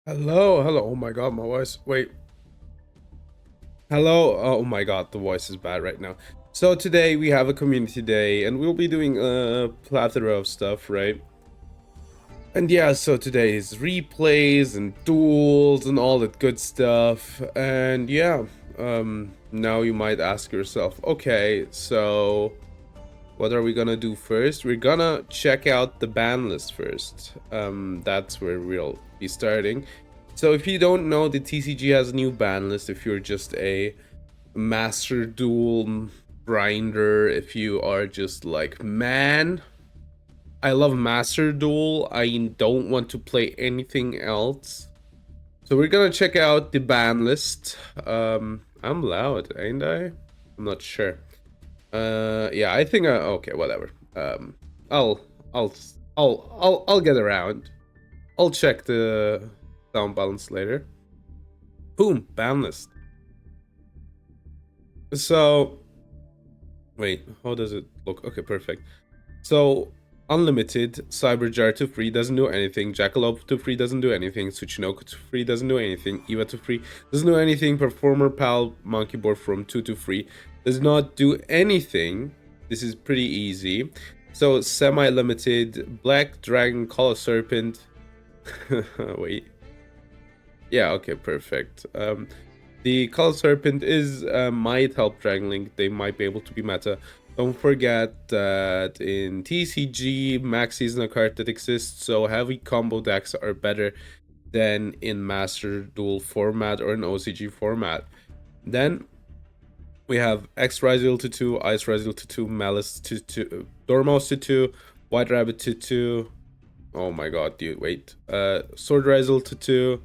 Hello, hello. Oh my god, my voice. Wait. Hello. Oh my god, the voice is bad right now. So today we have a community day and we'll be doing a plethora of stuff, right? And yeah, so today is replays and duels and all that good stuff. And yeah, now you might ask yourself, okay, so what are we gonna do first? We're gonna check out the ban list first. That's where we'll be starting. So if you don't know, the TCG has a new ban list. If you're just a master duel grinder, if you are just like, man, I love master duel, I don't want to play anything else. So we're gonna check out the ban list. I'm loud, ain't I? I'm not sure. Yeah, I think okay, whatever. I'll I'll I'll get around. I'll check the sound balance later. Boom, ban list. So wait, how does it look? Okay, perfect. So unlimited, Cyberjar to free doesn't do anything, Jackalope to free doesn't do anything, Tsuchinoko to free doesn't do anything, Eva to free doesn't do anything, Performer Pal Monkey Board from 2 to free does not do anything. This is pretty easy. So semi-limited, Black Dragon Color Serpent. Wait. Yeah, okay, perfect. The Color Serpent is might help Dragon Link. They might be able to be meta. Don't forget that in TCG, Max isn't a card that exists, so heavy combo decks are better than in Master Duel format or an OCG format. Then we have X Rizal to 2, Ice Rizal to 2, Malice to 2, Dormouse to 2, White Rabbit to 2. Oh my god, dude, wait. Sword Rizal to 2,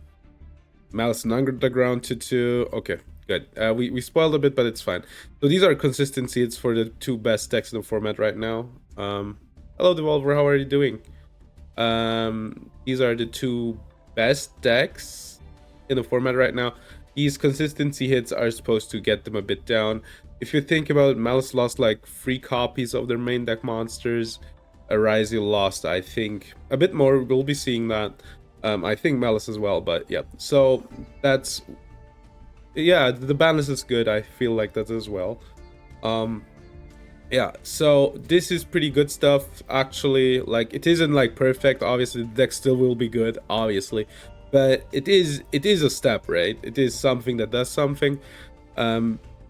Malice and Underground to 2. Okay, good. We spoiled a bit, but it's fine. So these are consistency. It's for the two best decks in the format right now. Hello, Devolver. How are you doing? These are the two best decks in the format right now. These consistency hits are supposed to get them a bit down. If you think about it, Malice lost like 3 copies of their main deck monsters. Arizio lost, I think, a bit more. We'll be seeing that. I think Malice as well, but yeah. So that's, yeah, the balance is good. I feel like that as well. Yeah, so this is pretty good stuff actually. Like, it isn't like perfect, obviously the deck still will be good, obviously, but it is a step, right? It is something that does something,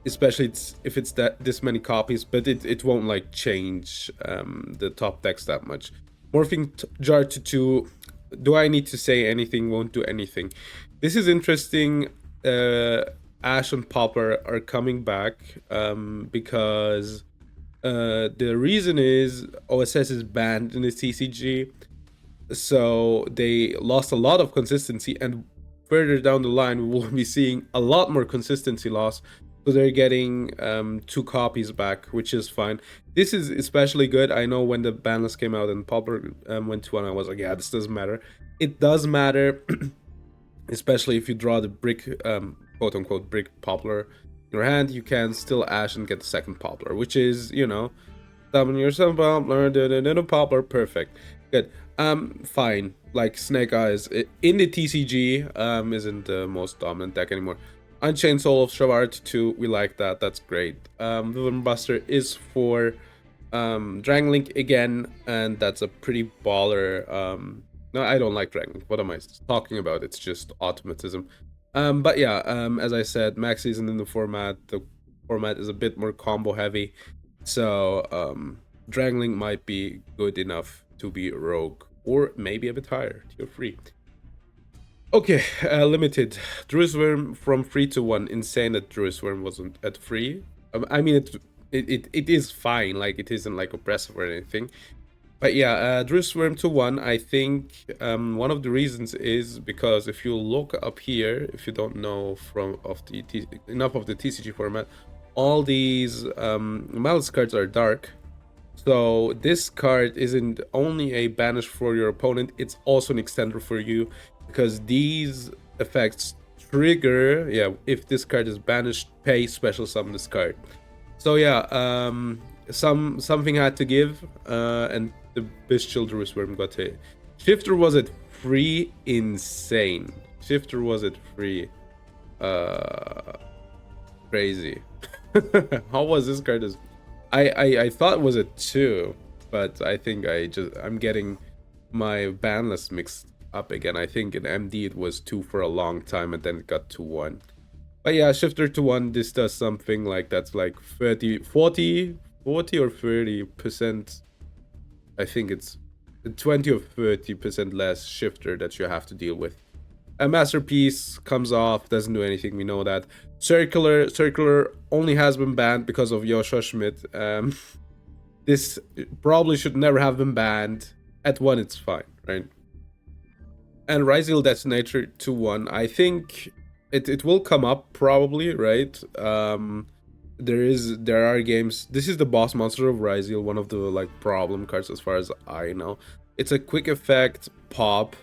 especially if it's that this many copies, but it won't like change the top decks that much. Morphing Jar to 2, do I need to say anything? Won't do anything. This is interesting. Ash and Popper are coming back because the reason is OSS is banned in the TCG, so they lost a lot of consistency, and further down the line we will be seeing a lot more consistency loss. So they're getting 2 copies back, which is fine. This is especially good. I know when the ban list came out and Popper went to 1, I was like, yeah, this doesn't matter. It does matter, especially if you draw the brick, quote unquote, brick Poplar in your hand. You can still Ash and get the second Poplar, which is, you know, summon yourself Poplar, Poplar, perfect. Good. Fine. Like, Snake Eyes in the TCG isn't the most dominant deck anymore. Unchained Soul of Shavart 2, we like that. That's great. Villain Buster is for Dragon Link again, and that's a pretty baller. No, I don't like Dragon Link. What am I talking about? It's just automatism. But yeah, as I said, Max isn't in the format. The format is a bit more combo heavy, so Dragon Link might be good enough to be Rogue, or maybe a bit higher, tier 3. Okay, limited. Druisworm from 3 to 1. Insane that Druisworm wasn't at 3. I mean, it is fine, like, it isn't like oppressive or anything. But yeah, Druisworm to 1, I think one of the reasons is because if you look up here, if you don't know enough of the TCG format, all these Malice cards are dark. So this card isn't only a banish for your opponent, it's also an extender for you, because these effects trigger, yeah, if this card is banished, pay special summon this card. So yeah, something had to give, and the Bestial Druisworm got hit. Shifter was at 3, insane. Shifter was it free? Crazy. How was this card? I thought it was a 2, but I think I'm getting my ban list mixed up again. I think in MD it was 2 for a long time and then it got to 1. But yeah, Shifter to 1, this does something like that's like 40 or 30%. I think it's 20 or 30% less Shifter that you have to deal with. A Masterpiece comes off, doesn't do anything, we know that. Circular only has been banned because of Joshua Schmidt. This probably should never have been banned. At 1 it's fine, right? And Ryzeal Detonator to 1, I think it will come up probably, right? There are games. This is the boss monster of Ryzeal, one of the like problem cards as far as I know. It's a quick effect pop.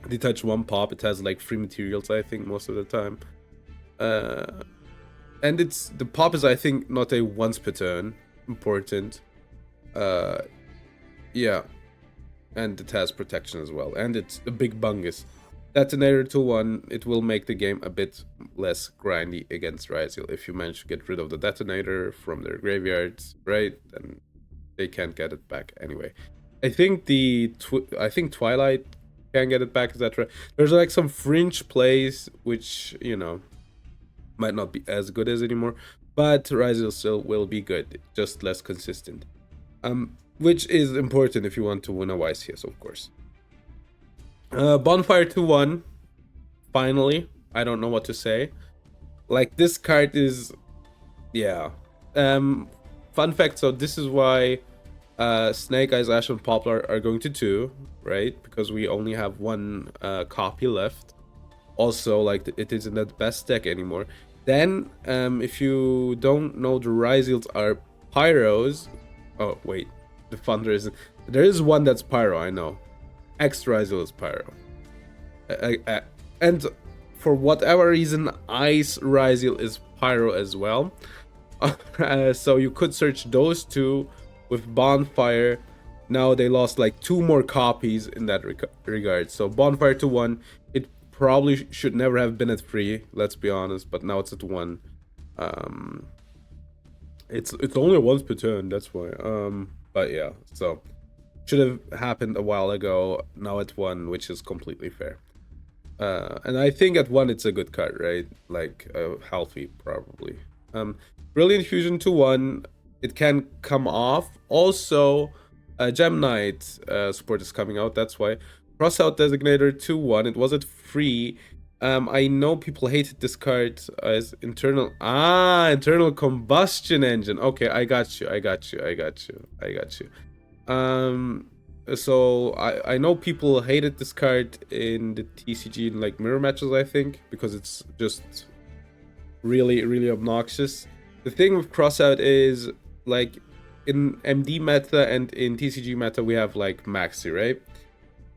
Detach 1 pop. It has like free materials, I think, most of the time. And the pop is, I think, not a once per turn. Important. Yeah. And it has protection as well. And it's a big bungus. Detonator to 1, it will make the game a bit less grindy against Ryzeal. If you manage to get rid of the Detonator from their graveyards, right? Then they can't get it back anyway. I think Twilight can get it back, etc. There's like some fringe plays which, you know, might not be as good as anymore, but Ryzeal still will be good, just less consistent. Which is important if you want to win a YCS, of course. Bonfire to 1, finally. I don't know what to say. Like, this card is, yeah. Fun fact, so this is why Snake Eyes, Ash, and Poplar are going to 2, right? Because we only have 1 copy left. Also, like, it isn't the best deck anymore. Then, if you don't know, the Ryzeals are Pyros. Oh, wait. The Thunder isn't. There is one that's Pyro, I know. X Ryzeal is Pyro. And for whatever reason, Ice Ryzeal is Pyro as well. So you could search those 2 with Bonfire. Now they lost like 2 more copies in that regard. So Bonfire to 1, it probably should never have been at 3, let's be honest, but now it's at 1. It's only once per turn, that's why. But yeah, so should have happened a while ago. Now at 1, which is completely fair. And I think at 1 it's a good card, right? Like healthy probably. Brilliant Fusion to 1, it can come off. Also, Gem Knight support is coming out, that's why. Crossout Designator to 1, it was at 3. I know people hated this card as internal combustion engine. Okay, I got you. So I know people hated this card in the TCG in like mirror matches, I think, because it's just really obnoxious. The thing with Crossout is, like, in MD meta and in TCG meta we have like Maxi, right?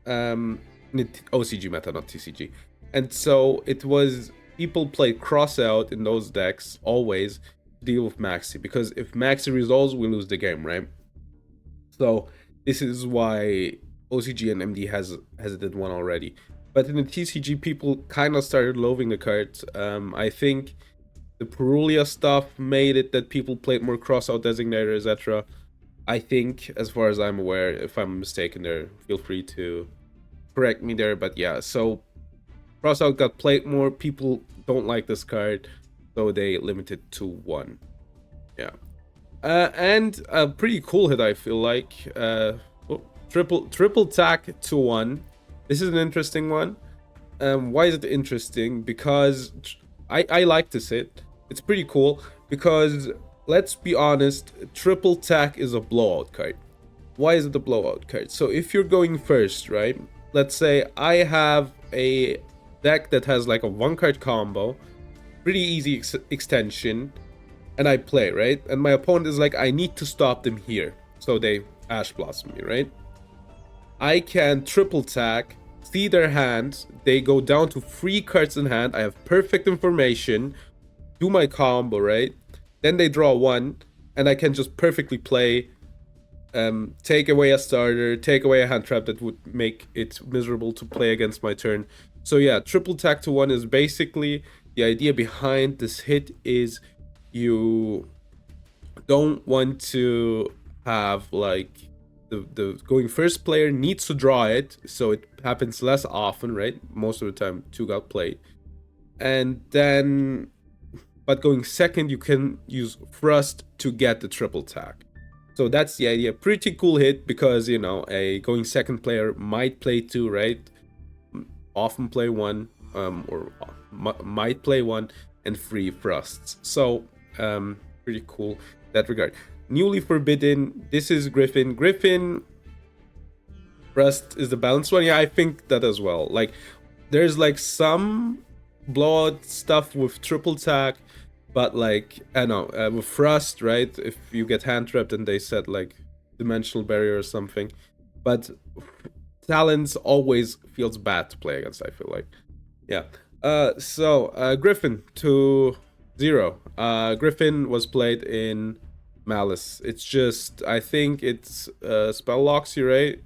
OCG meta, not TCG. And so it was, people played Crossout in those decks always to deal with Maxi, because if Maxi resolves, we lose the game, right? So this is why OCG and MD has hesitant 1 already. But in the TCG, people kind of started loathing the cards. I think the Perulia stuff made it that people played more Crossout Designator, etc. I think, as far as I'm aware, if I'm mistaken there, feel free to correct me there. But yeah, so Crossout got played more. People don't like this card, so they limited to 1. Yeah. And a pretty cool hit, I feel like. Triple tack to 1. This is an interesting one. Why is it interesting? Because I like this hit. It's pretty cool because, let's be honest, triple tack is a blowout card. Why is it a blowout card? So if you're going first, right? Let's say I have a deck that has like a 1-card combo, pretty easy extension, and I play, right? And my opponent is like, I need to stop them here. So they Ash Blossom me, right? I can triple tack, see their hand, they go down to 3 cards in hand, I have perfect information, do my combo, right? Then they draw 1, and I can just perfectly play take away a starter, take away a hand trap that would make it miserable to play against my turn. So yeah, triple tack to 1 is basically the idea behind this hit is you don't want to have like the going first player needs to draw it, so it happens less often, right? Most of the time 2 got played. And then but going second you can use thrust to get the triple tack. So that's the idea. Pretty cool hit because, you know, a going second player might play 2, right? Often play 1, or might play 1 and 3 thrusts. So pretty cool that regard. Newly forbidden, this is Griffin. Griffin thrust is the balanced one. Yeah, I think that as well. Like there's like some blowout stuff with triple tack, but like I know with thrust, right? If you get hand trapped and they set like dimensional barrier or something, but talents always feels bad to play against. I feel like, yeah. So Griffin to 0. Griffin was played in Malice. It's just I think it's spell locks you, right?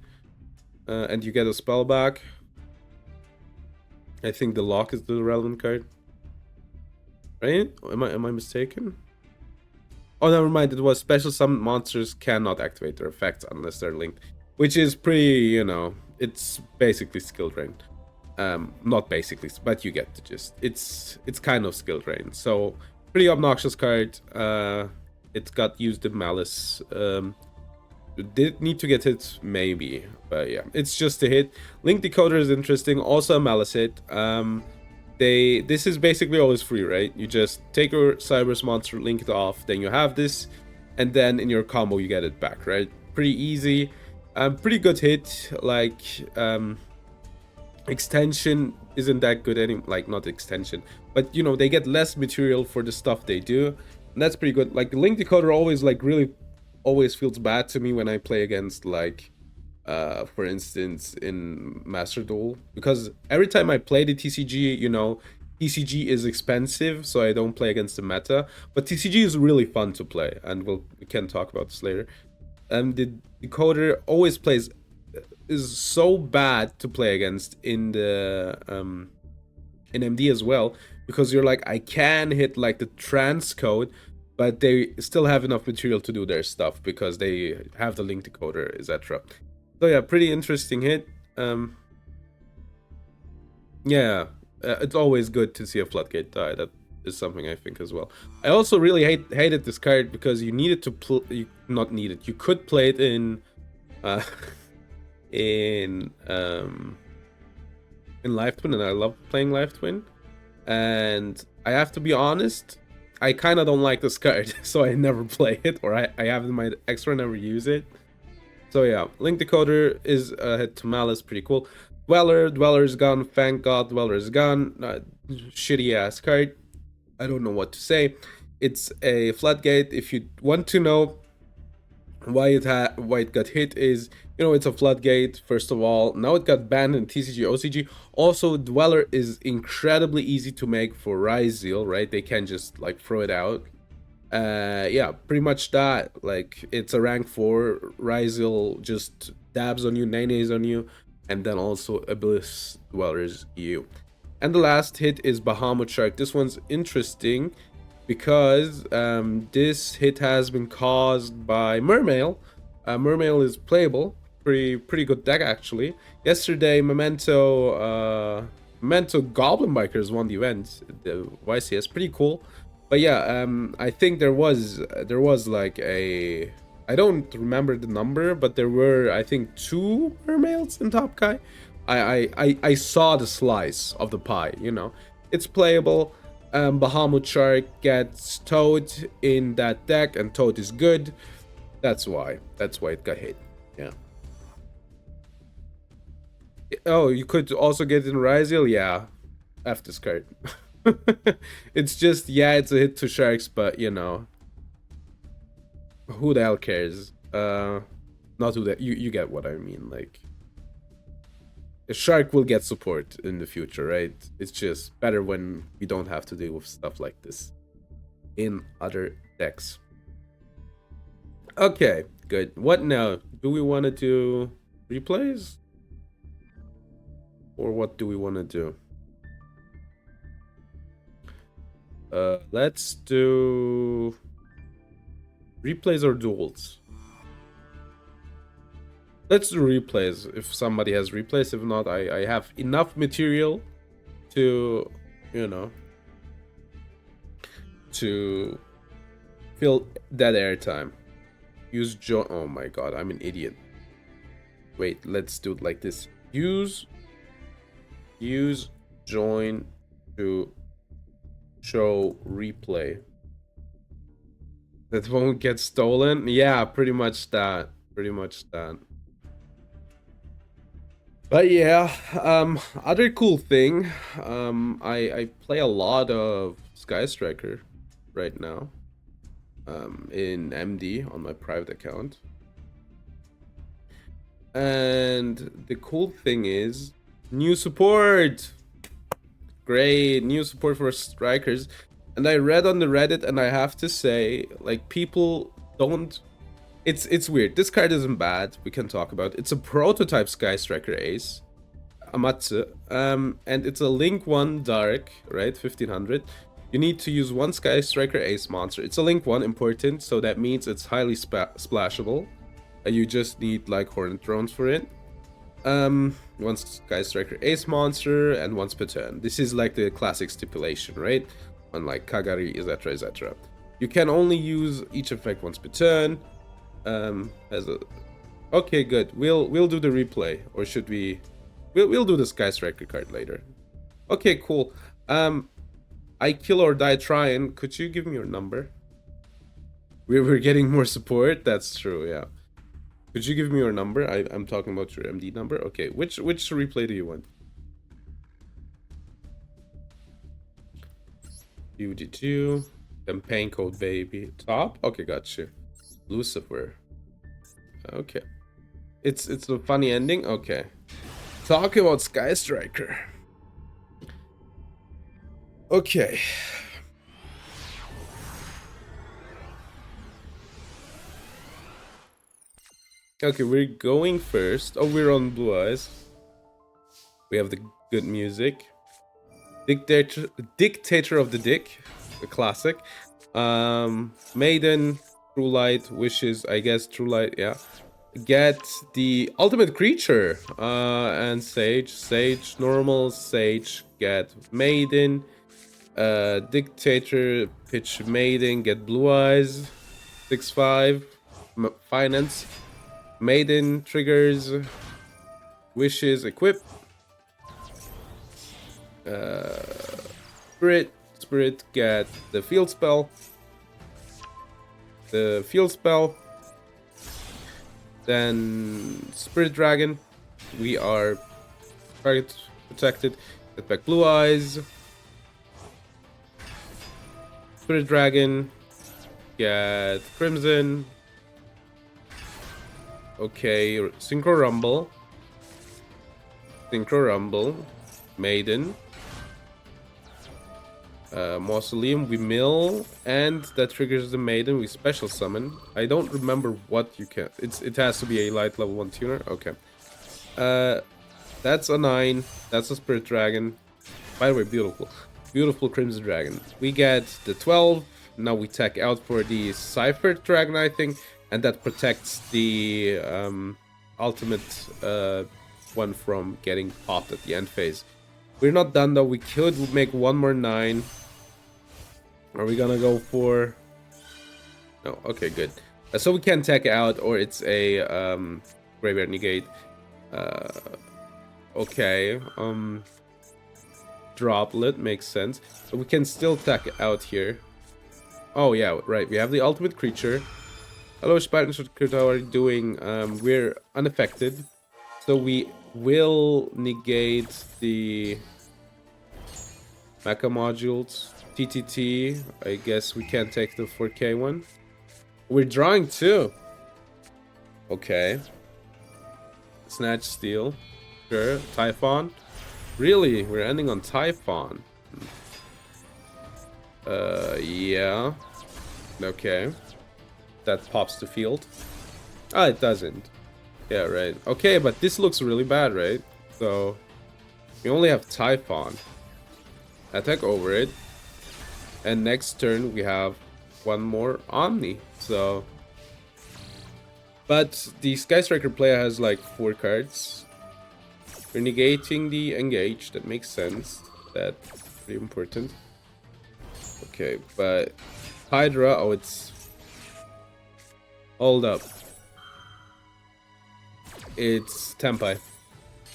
And you get a spell back. I think the lock is the relevant card. Right? Am I mistaken? Oh, never mind. It was special summoned monsters cannot activate their effects unless they're linked, which is pretty, you know, it's basically skill drain. Not basically, but you get the gist. It's kind of skill drain. So pretty obnoxious card. It got used in Malice. Did need to get hit, maybe, but yeah, it's just a hit. Link Decoder is interesting, also a Malice hit. This is basically always free, right? You just take your Cyberus monster, link it off, then you have this, and then in your combo you get it back, right? Pretty easy. Pretty good hit. Like extension isn't that good any, like not extension, but you know, they get less material for the stuff they do, and that's pretty good. Like Link Decoder always like really always feels bad to me when I play against like for instance in Master Duel, because every time I play the TCG, you know, TCG is expensive, so I don't play against the meta, but TCG is really fun to play, and we can talk about this later. The decoder always plays is so bad to play against in the in MD as well, because you're like, I can hit like the transcode, but they still have enough material to do their stuff because they have the link decoder, etc. So yeah, pretty interesting hit. Yeah, it's always good to see a floodgate die. That is something I think as well. I also really hated this card because you needed to not needed. You could play it in in Live Twin, and I love playing Live Twin. And I have to be honest, I kind of don't like this card, so I never play it, or I have it in my extra, never use it. So yeah, Link Decoder is a hit to Malice, pretty cool. Dweller's gone, thank God Dweller's gone. Shitty ass card. I don't know what to say. It's a floodgate. If you want to know why it got hit, is, you know, it's a floodgate first of all. Now it got banned in TCG OCG. Also, Dweller is incredibly easy to make for Ryzeal, right? They can just like throw it out. Yeah, pretty much that. Like, it's a rank 4. Ryzeal just dabs on you, nays on you, and then also Abyss Dwellers you. And the last hit is Bahamut Shark. This one's interesting because this hit has been caused by Mermail. Mermail is playable, pretty good deck actually. Yesterday, Memento Goblin Bikers won the event, the YCS, pretty cool. But yeah, I think there was like a, I don't remember the number, but there were, I think, 2 Mermails in Top Kai. I saw the slice of the pie, you know. It's playable. Bahamut Shark gets Toad in that deck, and Toad is good. That's why it got hit. Yeah. Oh, you could also get in Ryzeal. Yeah, F this card. It's just, yeah, it's a hit to Sharks, but you know, who the hell cares? Not who that, you get what I mean. Like, a Shark will get support in the future, right? It's just better when we don't have to deal with stuff like this in other decks. Okay, Good. What now? Do we want to do replays? Or what do we want to do? Let's do replays or duels. Let's do replays if somebody has replays. If not, I have enough material to, you know, to fill that airtime. Use join. Oh my god, I'm an idiot. Wait, let's do it like this. Use join to show replay. That won't get stolen? Yeah, pretty much that. Pretty much that. But yeah, other cool thing, I play a lot of Sky Striker right now, in MD on my private account. And the cool thing is, new support! Great, new support for strikers. And I read on the Reddit, and I have to say, like, people don't... It's weird. This card isn't bad. We can talk about it. It's a prototype Sky Striker Ace, Amatsu, and it's a Link 1 Dark, right? 1500. You need to use one Sky Striker Ace monster. It's a Link 1 important, so that means it's highly splashable. You just need like Hornet drones for it. One Sky Striker Ace monster and one Splatoon. This is like the classic stipulation, right? Unlike Kagari, etc., etc. You can only use each effect once per turn. As a okay, good. We'll do the replay, or should we? We'll do the Sky Striker card later. Okay, cool. I kill or die trying. Could you give me your number? We're getting more support. That's true. Yeah. Could you give me your number? I'm talking about your MD number. Okay. Which replay do you want? UG2 campaign code baby top. Okay, gotcha. Lucifer. Okay. It's a funny ending. Okay. Talk about Sky Striker. Okay. Okay, we're going first. Oh, we're on Blue Eyes. We have the good music. Dictator of the Dick, the classic. Maiden, True Light, Wishes, I guess True Light, yeah. Get the ultimate creature, and Sage, normal, Sage, get Maiden, Dictator, pitch Maiden, get Blue Eyes, 6/5, Finance, Maiden, triggers, Wishes, equip, Spirit, get the field spell, then Spirit Dragon, we are target protected, get back Blue Eyes, Spirit Dragon, get Crimson, okay, Synchro Rumble, Maiden, Mausoleum, we mill, and that triggers the Maiden, we special summon. I don't remember what you can. It has to be a light level 1 tuner. Okay. That's a 9. That's a Spirit Dragon. By the way, beautiful Crimson Dragon. We get the 12. Now we tech out for the Cypher Dragon, I think, and that protects the ultimate one from getting popped at the end phase. We're not done though. We could make one more 9. Are we gonna go for... No, okay, good. So we can tech out, or it's a Graveyard Negate. Okay, Droplet makes sense. So we can still tech out here. Oh yeah, right. We have the ultimate creature. Hello, Spartans, what are you doing? We're unaffected. So we will negate the mecha modules. TTT, I guess we can't take the 4K one. We're drawing 2. Okay. Snatch Steel. Sure. Typhon. Really? We're ending on Typhon. Yeah. Okay. That pops the field. Ah, it doesn't. Yeah, right. Okay, but this looks really bad, right? So we only have Typhon. Attack over it. And next turn we have one more Omni. So, but the Sky Striker player has like 4 cards. We're negating the engage. That makes sense. That's pretty important. Okay, but Hydra. Oh, it's hold up. It's Tempai.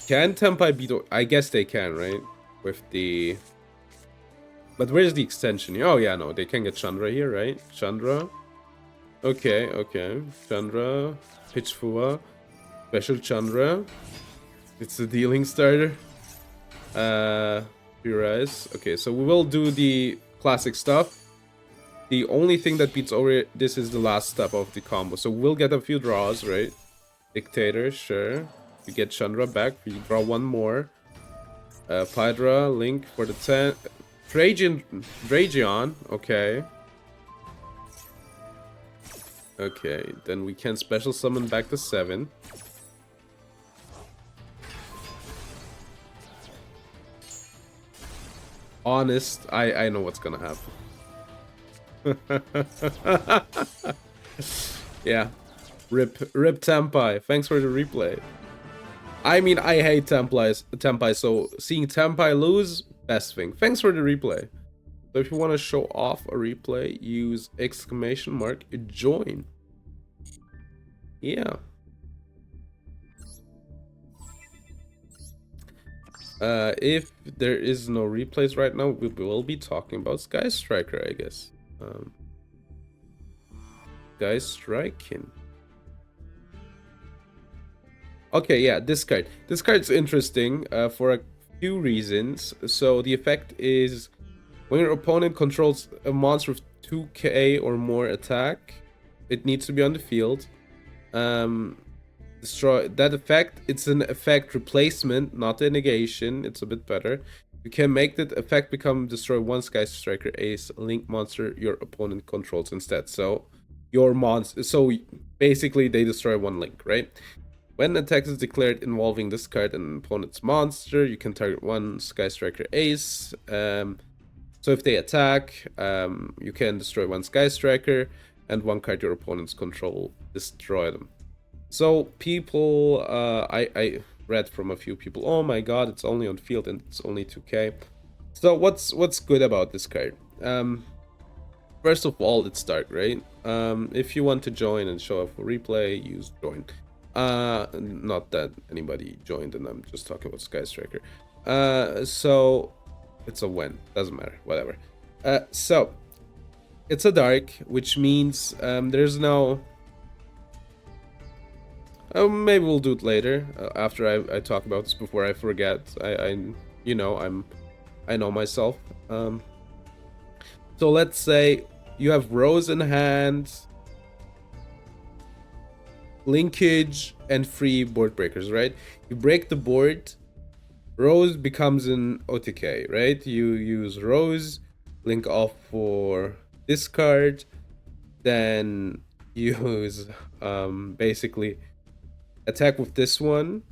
Can Tempai beat? I guess they can, right? With the. But where's the extension? Oh yeah, no, they can get Chandra here, right? Chandra. Okay, okay. Chandra, Pitchfua, Special Chandra. It's a dealing starter. Purize. Okay, so we will do the classic stuff. The only thing that beats over this is the last step of the combo. So we'll get a few draws, right? Dictator, sure. We get Chandra back. We draw one more. Pydra, Link for the 10. Dragion, okay. Okay, then we can special summon back to 7. Honest, I know what's gonna happen. Yeah. Rip Tempai. Thanks for the replay. I mean, I hate Tempai, so seeing Tempai lose, best thing. Thanks for the replay. So if you want to show off a replay, use exclamation mark join. Yeah. If there is no replays right now, we will be talking about Sky Striker, I guess. Sky Striking. Okay, yeah, this card. This card's interesting for a few reasons. So the effect is when your opponent controls a monster with 2k or more attack, it needs to be on the field. Destroy that effect. It's an effect replacement, not a negation. It's a bit better. You can make that effect become destroy one Sky Striker Ace Link monster your opponent controls instead. So your monster. So basically, they destroy one Link, right? When an attack is declared involving this card and an opponent's monster, you can target one Sky Striker Ace. So if they attack, you can destroy one Sky Striker and one card your opponents control, destroy them. So people, I read from a few people, oh my god, it's only on field and it's only 2k. So what's good about this card? First of all, it's dark, right? If you want to join and show up for replay, use join. Not that anybody joined, and I'm just talking about Sky Striker. So it's a win, doesn't matter, whatever. So it's a dark, which means there's no. Maybe we'll do it later after I talk about this before I forget. I know myself. So let's say you have Rose in hand, linkage, and 3 board breakers, right? You break the board, Rose becomes an OTK, right? You use Rose, link off for this card, then use basically attack with this one,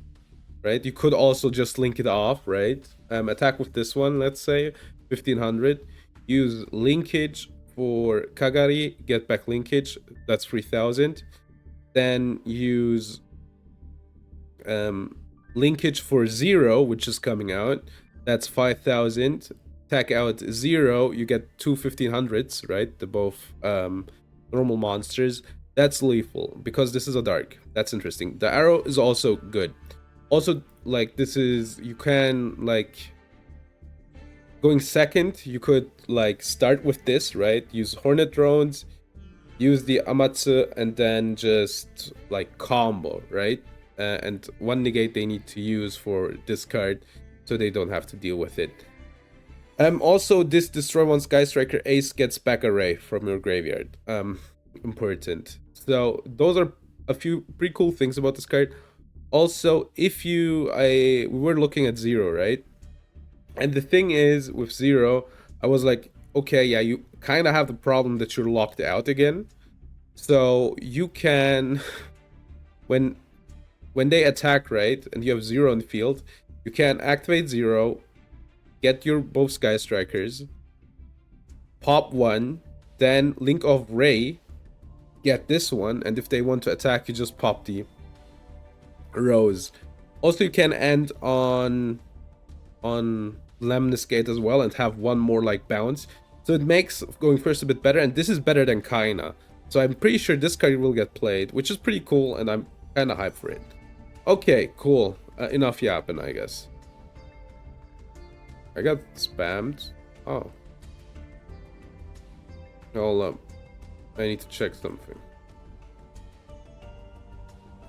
right? You could also just link it off, right? Attack with this one, let's say 1500. Use linkage for Kagari, get back linkage, that's 3000. Then use linkage for 0, which is coming out, that's 5000. Attack out 0, you get 2 1500s, right? The both normal monsters. That's lethal because this is a dark. That's interesting. The arrow is also good. Also, like, this is, you can, like, going second, you could, like, start with this, right? Use Hornet drones, use the Amatsu, and then just, like, combo, right? And one negate they need to use for this card so they don't have to deal with it. Also, this destroy one Sky Striker Ace gets back a Ray from your graveyard. Important. So those are a few pretty cool things about this card. Also, if we were looking at 0, right? And the thing is, with 0, I was like, okay, yeah, you kind of have the problem that you're locked out again. So you can when they attack, right, and you have 0 in the field, you can activate 0, get your both Sky Strikers, pop 1, then Link of Ray, get this one, and if they want to attack, you just pop the Rose. Also, you can end on Lemnis Gate as well and have one more like bounce. So it makes going first a bit better, and this is better than Kaina. So I'm pretty sure this card will get played, which is pretty cool, and I'm kind of hyped for it. Okay, cool. Enough yapping, I guess. I got spammed. Oh. Hold up. I need to check something.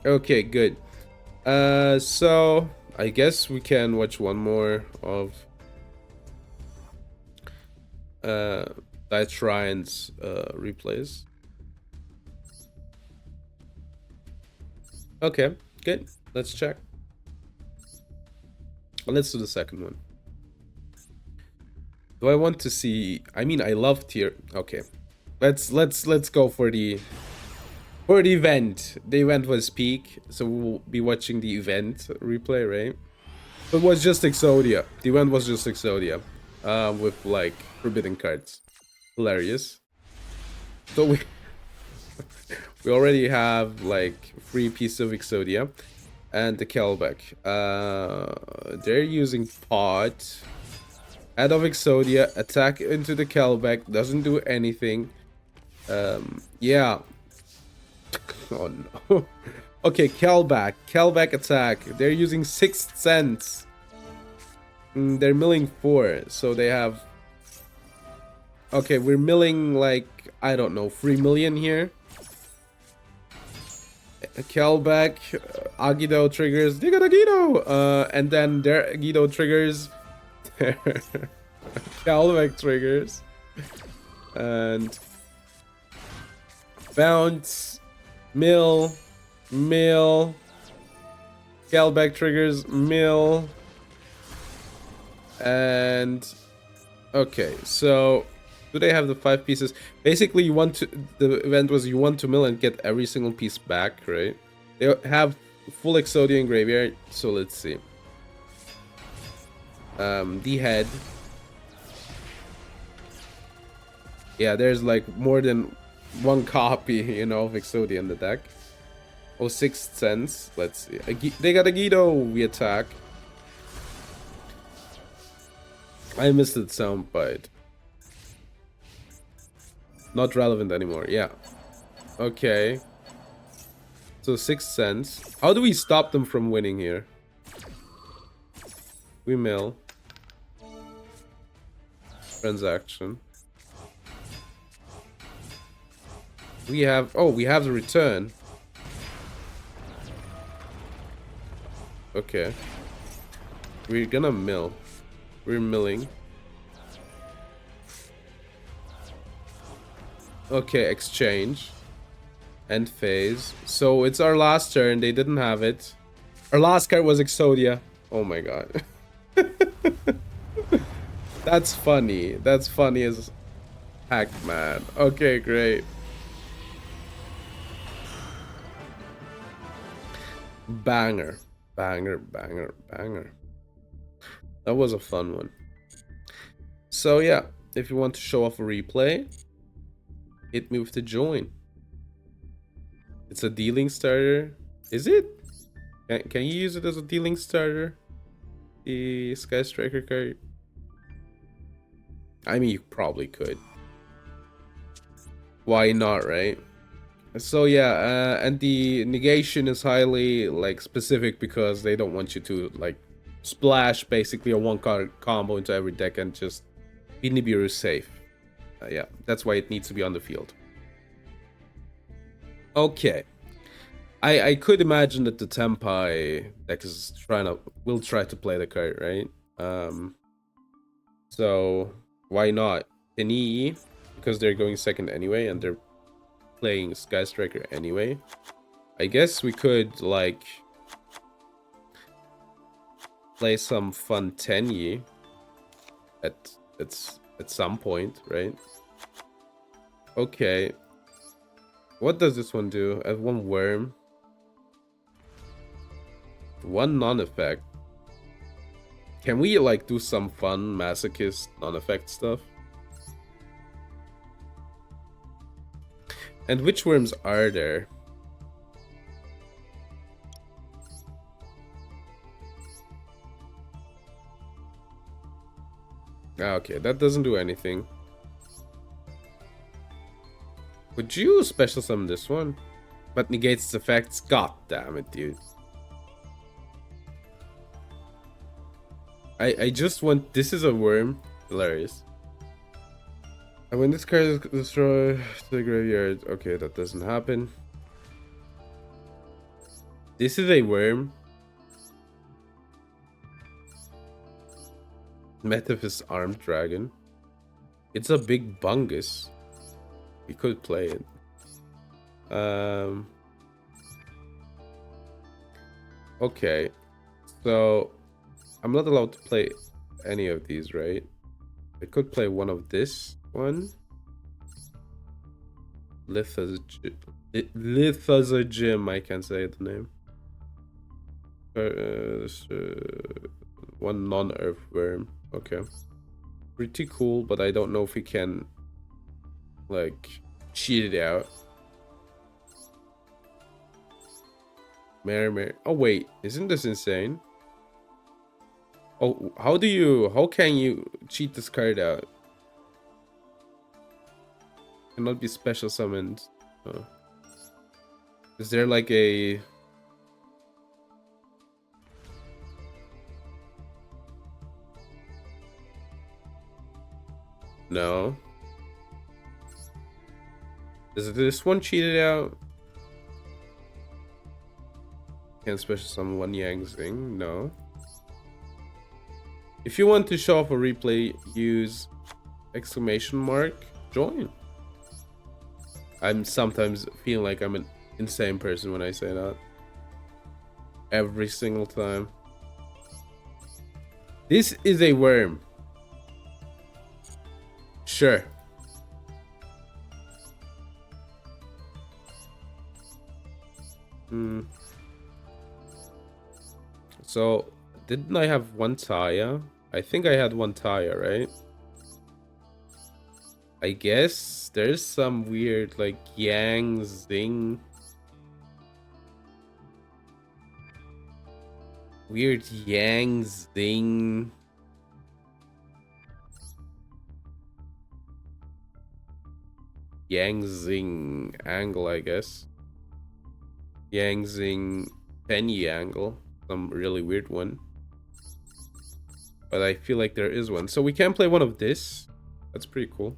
Okay, good. So I guess we can watch one more of that Shrine's replays. Okay, good. Let's check. Let's do the second one. Do I want to see? I mean, I love tier. Okay, let's go for the event. The event was peak, so we'll be watching the event replay, right? It was just Exodia. The event was just Exodia, with like forbidden cards. Hilarious. So we already have like 3 pieces of Exodia and the Kelbeck. They're using Pot. Head of Exodia, attack into the Kelbeck, doesn't do anything. Yeah. Oh no. Okay, Kelbeck attack. They're using 6th Sense. They're milling 4, so they have... Okay, we're milling like, I don't know, 3 million here. Kelbeck, Agido triggers, they got Agido! And then their Agido triggers... Kelbeck triggers. And... Bounce... Mill... Kelbeck triggers, mill... And... Okay, so... Do they have the 5 pieces? Basically, you want to... The event was you want to mill and get every single piece back, right? They have full Exodian Graveyard, so let's see. The head. Yeah, there's like more than 1 copy, you know, of Exodia in the deck. Oh, 6th Sense. Let's see. They got a Guido. We attack. I missed the soundbite. Not relevant anymore. Yeah. Okay. So 6th Sense. How do we stop them from winning here? We mill. Transaction. We have... Oh, we have the return. Okay. We're gonna mill. We're milling. Okay, exchange. End phase. So it's our last turn. They didn't have it. Our last card was Exodia. Oh my god. That's funny. That's funny as heck, man. Okay, great. Banger. Banger, banger, banger. That was a fun one. So yeah, if you want to show off a replay, hit me with the join. It's a dealing starter. Is it? Can you use it as a dealing starter? The Sky Striker card? I mean, you probably could. Why not, right? So yeah, and the negation is highly like specific because they don't want you to like splash basically a 1-card combo into every deck and just be Nibiru safe. Yeah, that's why it needs to be on the field. Okay. I could imagine that the Tempai deck is will try to play the card, right? So why not? Tenyi, because they're going second anyway and they're playing Sky Striker anyway. I guess we could like play some fun Tenyi at some point, right? Okay. What does this one do? I have 1 worm. One non-effect. Can we like do some fun masochist non-effect stuff? And which worms are there? Okay, that doesn't do anything. Would you special summon this one? But negates its effects? God damn it, dude. I just want... This is a worm. Hilarious. And when this card is destroyed to the graveyard... Okay, that doesn't happen. This is a worm. Metaphys Armed Dragon. It's a big bungus. We could play it. Okay. So... I'm not allowed to play any of these, right? I could play one of this one. Lithazogym, I can't say the name. One non-earth worm. Okay. Pretty cool, but I don't know if we can, like, cheat it out. Mary. Oh, wait. Isn't this insane? Oh, how can you cheat this card out? Cannot be special summoned. Oh. Is there like a... No. Is this one cheated out? Can't special summon one Yang Zing? No. If you want to show off a replay, use exclamation mark, join. I'm sometimes feeling like I'm an insane person when I say that. Every single time. This is a worm. Sure. So, didn't I have one Taya? I think I had one Taya, right? I guess there's some weird, like, Yang Zing. Weird Yang Zing. Yang Zing angle, I guess. Yang Zing Tenyi angle. Some really weird one. But I feel like there is one. So we can play one of this. That's pretty cool.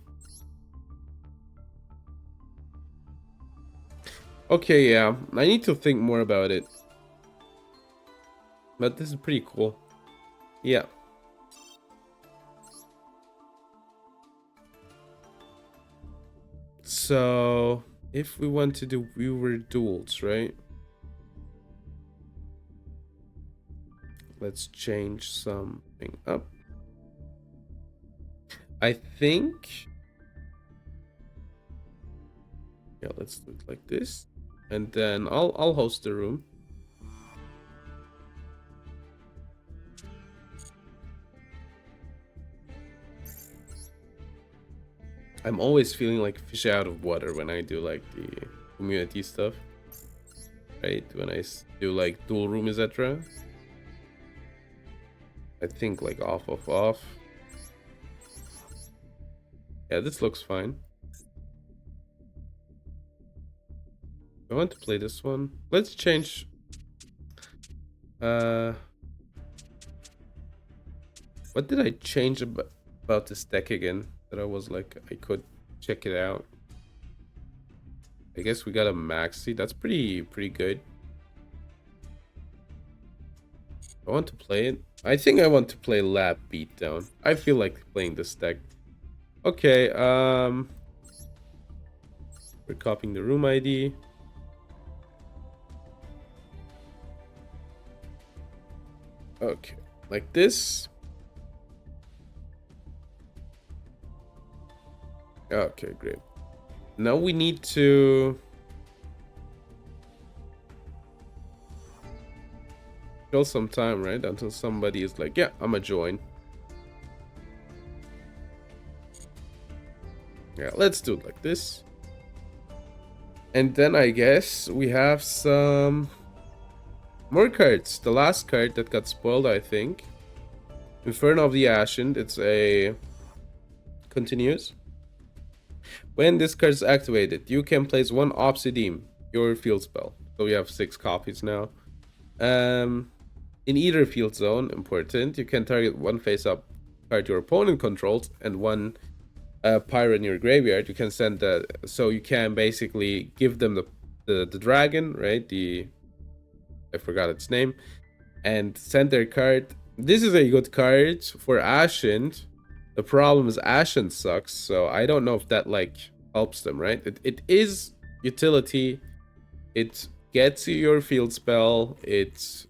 Okay, yeah. I need to think more about it. But this is pretty cool. Yeah. So, if we want to do viewer duels, right? Let's change something up. I think... Yeah, let's do it like this. And then I'll host the room. I'm always feeling like fish out of water when I do like the community stuff. Right? When I do like dual room, etc. I think like off. Yeah, this looks fine. I want to play this one. Let's change. What did I change about this deck again? That I was like, I could check it out. I guess we got a maxi. That's pretty good. I want to play it. I think I want to play Lab Beatdown. I feel like playing this deck. Okay, we're copying the room ID. Okay, like this. Okay, great. Now we need to kill some time, right? Until somebody is like, yeah, I'ma join. Yeah, let's do it like this. And then I guess we have some more cards. The last card that got spoiled, I think. Inferno of the Ashen. It's a continuous. When this card is activated, you can place one Obsidian, your field spell. So we have 6 copies now. In either field zone, important, you can target one face-up card your opponent controls and one pyro in your graveyard. You can send that, so you can basically give them the dragon, right? I forgot its name, and send their card. This is a good card for Ashen. The problem is Ashen sucks, so I don't know if that like helps them, right? It is utility. It gets you your field spell. It's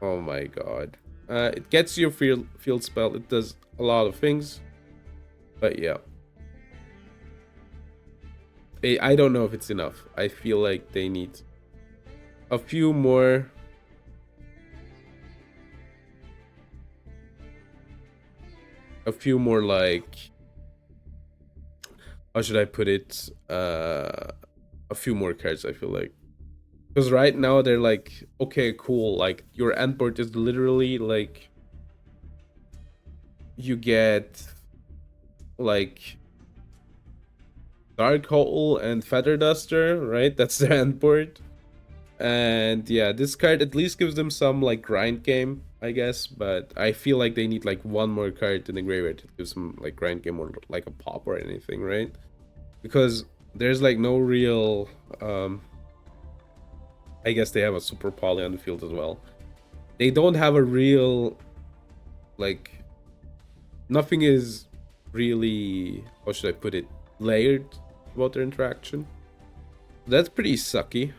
oh my god. It gets your field spell. It does a lot of things. But yeah. I don't know if it's enough. I feel like they need a few more. A few more, like, how should I put it? A few more cards, I feel like. Because right now they're like, okay, cool. Like, your end board is literally like, you get like Dark Hole and Feather Duster, right? That's the end board. And yeah, this card at least gives them some like grind game, I guess. But I feel like they need like one more card in the graveyard to give some like grind game or like a pop or anything, right? Because there's like no real I guess they have a super poly on the field as well. They don't have a real, like, nothing is really, how should I put it, layered about their interaction. That's pretty sucky.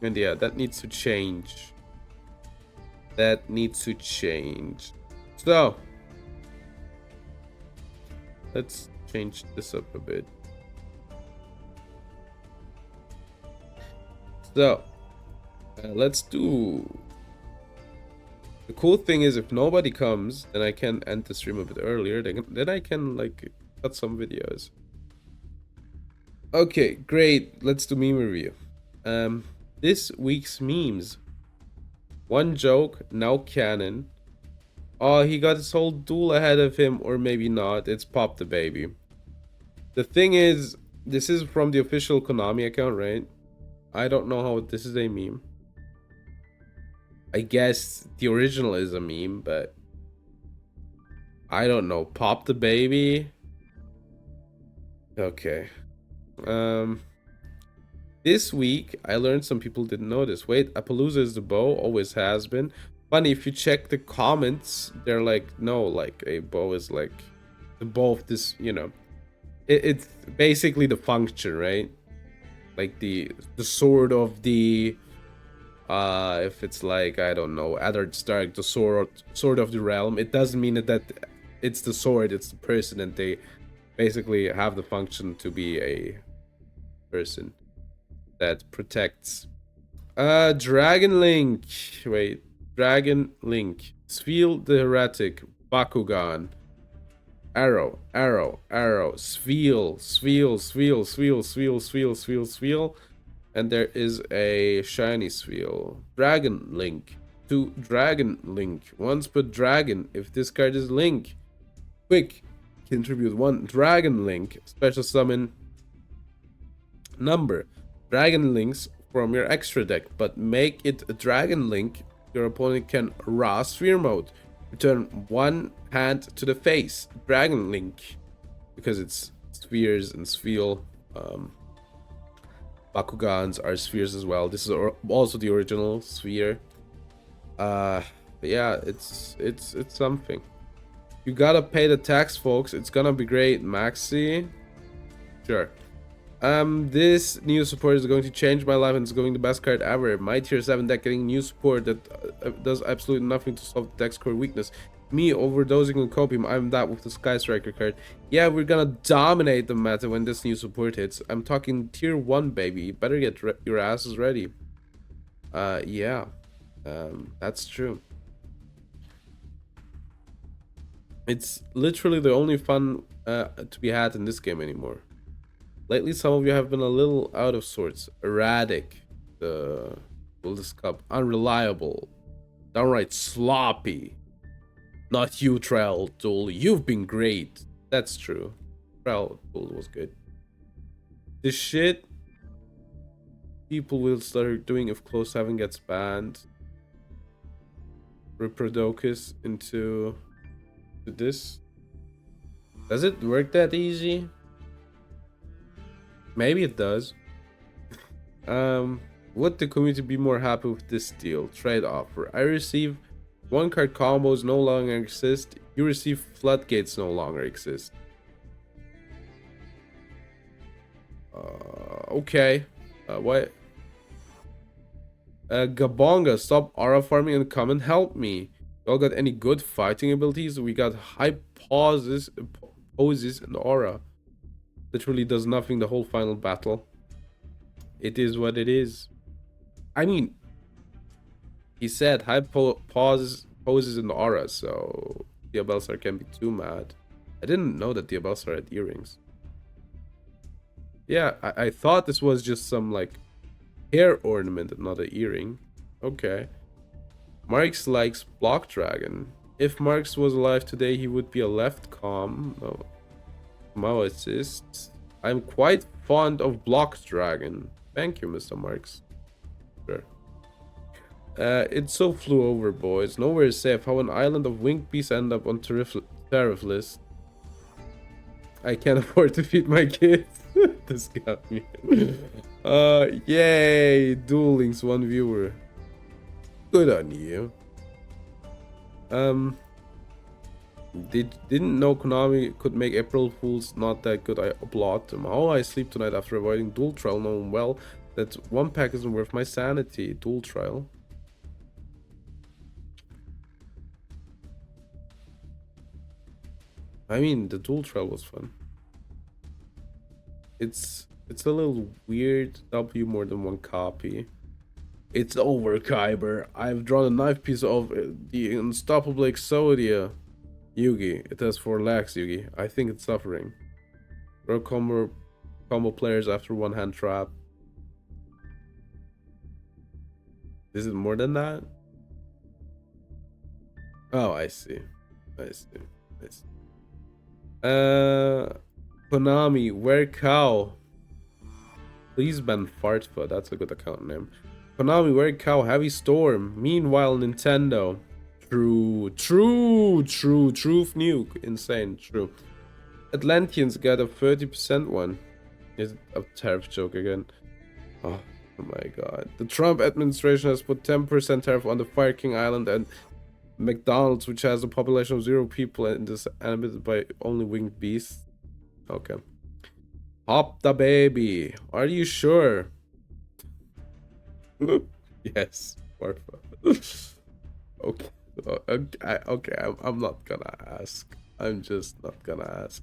And yeah, that needs to change. That needs to change. So let's change this up a bit. So let's do. The cool thing is, if nobody comes, then I can end the stream a bit earlier. Then I can like cut some videos. Okay, great. Let's do meme review. This week's memes. One joke, now canon. Oh, he got his whole duel ahead of him, or maybe not. It's Pop the Baby. The thing is, this is from the official Konami account, right? I don't know how this is a meme. I guess the original is a meme, but I don't know. Pop the Baby. Okay. This week I learned some people didn't know this. Wait, Appaloosa is the bow, always has been. Funny, if you check the comments, they're like, no, like a bow is like the bow of this, you know. It's basically the function, right? Like the sword of the if it's like, I don't know, Eddard Stark, the sword of the realm, it doesn't mean that it's the sword, it's the person, and they basically have the function to be a person that protects. Dragon Link. Wait, Dragon Link. Sfeel the Heretic. Bakugan. Arrow. Sfeel. And there is a shiny Sfeel. Dragon Link. To Dragon Link. Once per dragon. If this card is Link. Quick. Contribute 1 Dragon Link. Special summon number. Dragon Links from your extra deck. But make it a Dragon Link. Your opponent can Ra Sphere Mode. Return 1 hand to the face. Dragon Link. Because it's spheres and Sfeel. Bakugans are spheres as well. This is also the original sphere. But yeah, it's something. You gotta pay the tax, folks. It's gonna be great. Maxi. Sure. This new support is going to change my life and it's going to be the best card ever. My tier 7 deck getting new support that does absolutely nothing to solve the deck's core weakness. Me overdosing on copium, I'm that with the Sky Striker card. Yeah, we're gonna dominate the meta when this new support hits. I'm talking tier 1, baby. You better get your asses ready. Yeah. That's true. It's literally the only fun to be had in this game anymore. Lately, some of you have been a little out of sorts. Erratic. This cup. Unreliable. Downright sloppy. Not you, Trell, Duel. You've been great. That's true. Trell, Duel was good. This shit people will start doing if Close 7 gets banned. Reproducus into this. Does it work that easy? Maybe it does. Would the community be more happy with this deal? Trade offer. I receive 1-card combos no longer exist. You receive floodgates no longer exist. Okay. What? Gabonga, stop aura farming and come and help me. Y'all got any good fighting abilities? We got high poses and aura. Literally does nothing the whole final battle. It is what it is. I mean, he said high poses and aura, so Diabelsar can't be too mad. I didn't know that Diabelsar had earrings. Yeah, I thought this was just some like hair ornament and not an earring. Okay. Marx likes Block Dragon. If Marx was alive today, he would be a left no, Masochist. I'm quite fond of Block Dragon. Thank you, Mr. Marx. Sure. It so flew over, boys. Nowhere is safe. How an island of winged beasts end up on tariff list. I can't afford to feed my kids. This got me. Yay! Duel Links, 1 viewer. Good on you. Didn't know Konami could make April Fools not that good. I applaud them. How I sleep tonight after avoiding Duel Trial, knowing well that 1 pack isn't worth my sanity. Duel Trial. I mean, the Duel Trial was fun. It's a little weird. W more than 1 copy. It's over, Kyber. I've drawn a knife piece of the unstoppable Exodia. Yugi. It has 4 legs, Yugi. I think it's suffering. Row combo players after 1 hand trap. Is it more than that? Oh, I see. Konami, where cow? Please ban Fartfoot. That's a good account name. Konami, where cow? Heavy Storm. Meanwhile, Nintendo. True. Truth nuke. Insane. True. Atlanteans got a 30% one. Is it a tariff joke again? Oh my god. The Trump administration has put 10% tariff on the Fire King Island, and McDonald's, which has a population of 0 people and is animated by only winged beasts. Okay. Hop the baby. Are you sure? Yes. Okay. I'm not gonna ask. I'm just not gonna ask.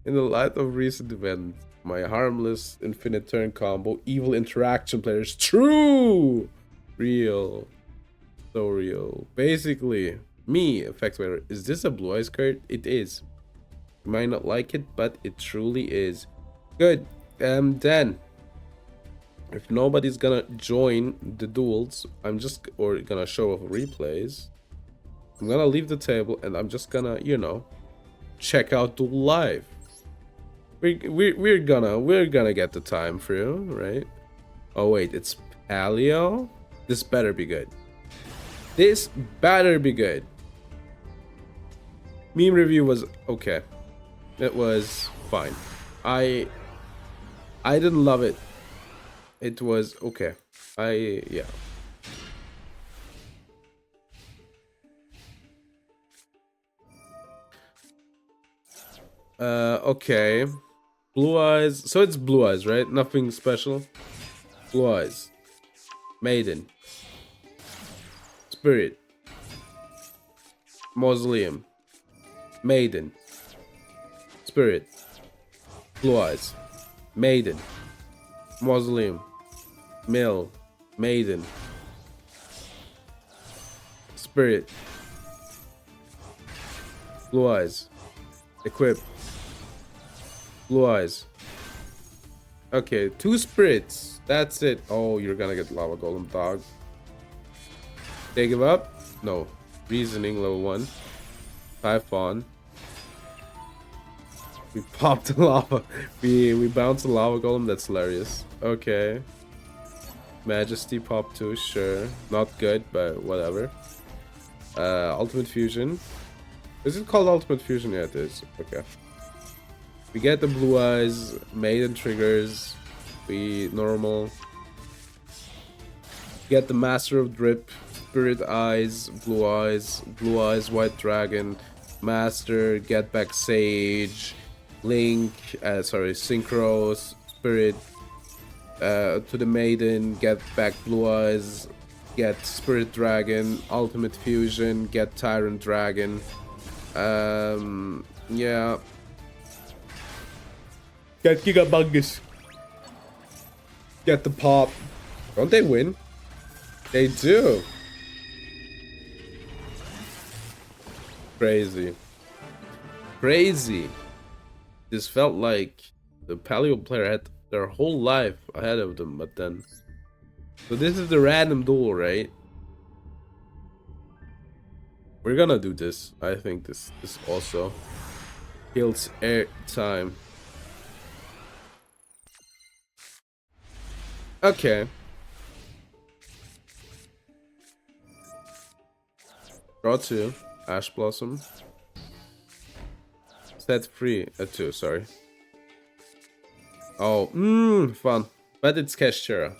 In the light of recent events, my harmless infinite turn combo, evil interaction players, true, real, so real. Basically, me, Effectware. Is this a Blue Eyes card? It is. You might not like it, but it truly is. Good. Then, if nobody's gonna join the duels, I'm just gonna show off replays. I'm gonna leave the table and I'm just gonna, you know, check out Duel live. We're gonna get the time through, right? Oh wait, it's Paleo. This better be good. This better be good. Meme review was okay. It was fine. I didn't love it. It was okay. Yeah. Okay. Blue Eyes. So it's Blue Eyes, right? Nothing special. Blue Eyes. Maiden. Spirit. Mausoleum. Maiden. Spirit. Blue Eyes. Maiden. Mausoleum. Mill. Maiden. Spirit. Blue Eyes. Equip. Blue Eyes. Okay, 2 spirits. That's it. Oh, you're gonna get Lava Golem, dog. They give up? No. Reasoning, level 1. Typhon. We popped the lava. We bounced the Lava Golem. That's hilarious. Okay. Majesty pop 2, sure. Not good, but whatever. Ultimate Fusion. Is it called Ultimate Fusion? Yeah, it is. Okay. We get the Blue Eyes, Maiden triggers, we normal. Get the Master of Drip, Spirit Eyes, Blue Eyes, White Dragon, Master, Get Back Sage, Link, Synchro, Spirit, to the Maiden, Get Back Blue Eyes, get Spirit Dragon, Ultimate Fusion, get Tyrant Dragon. Yeah. Get Gigabungus. Get the pop. Don't they win? They do. Crazy. Crazy. This felt like the Paleo player had their whole life ahead of them, but then... So this is the random duel, right? We're gonna do this. I think this also kills air time. Okay. Draw 2. Ash Blossom. Set free. 2, sorry. Oh, fun. But it's Keshira.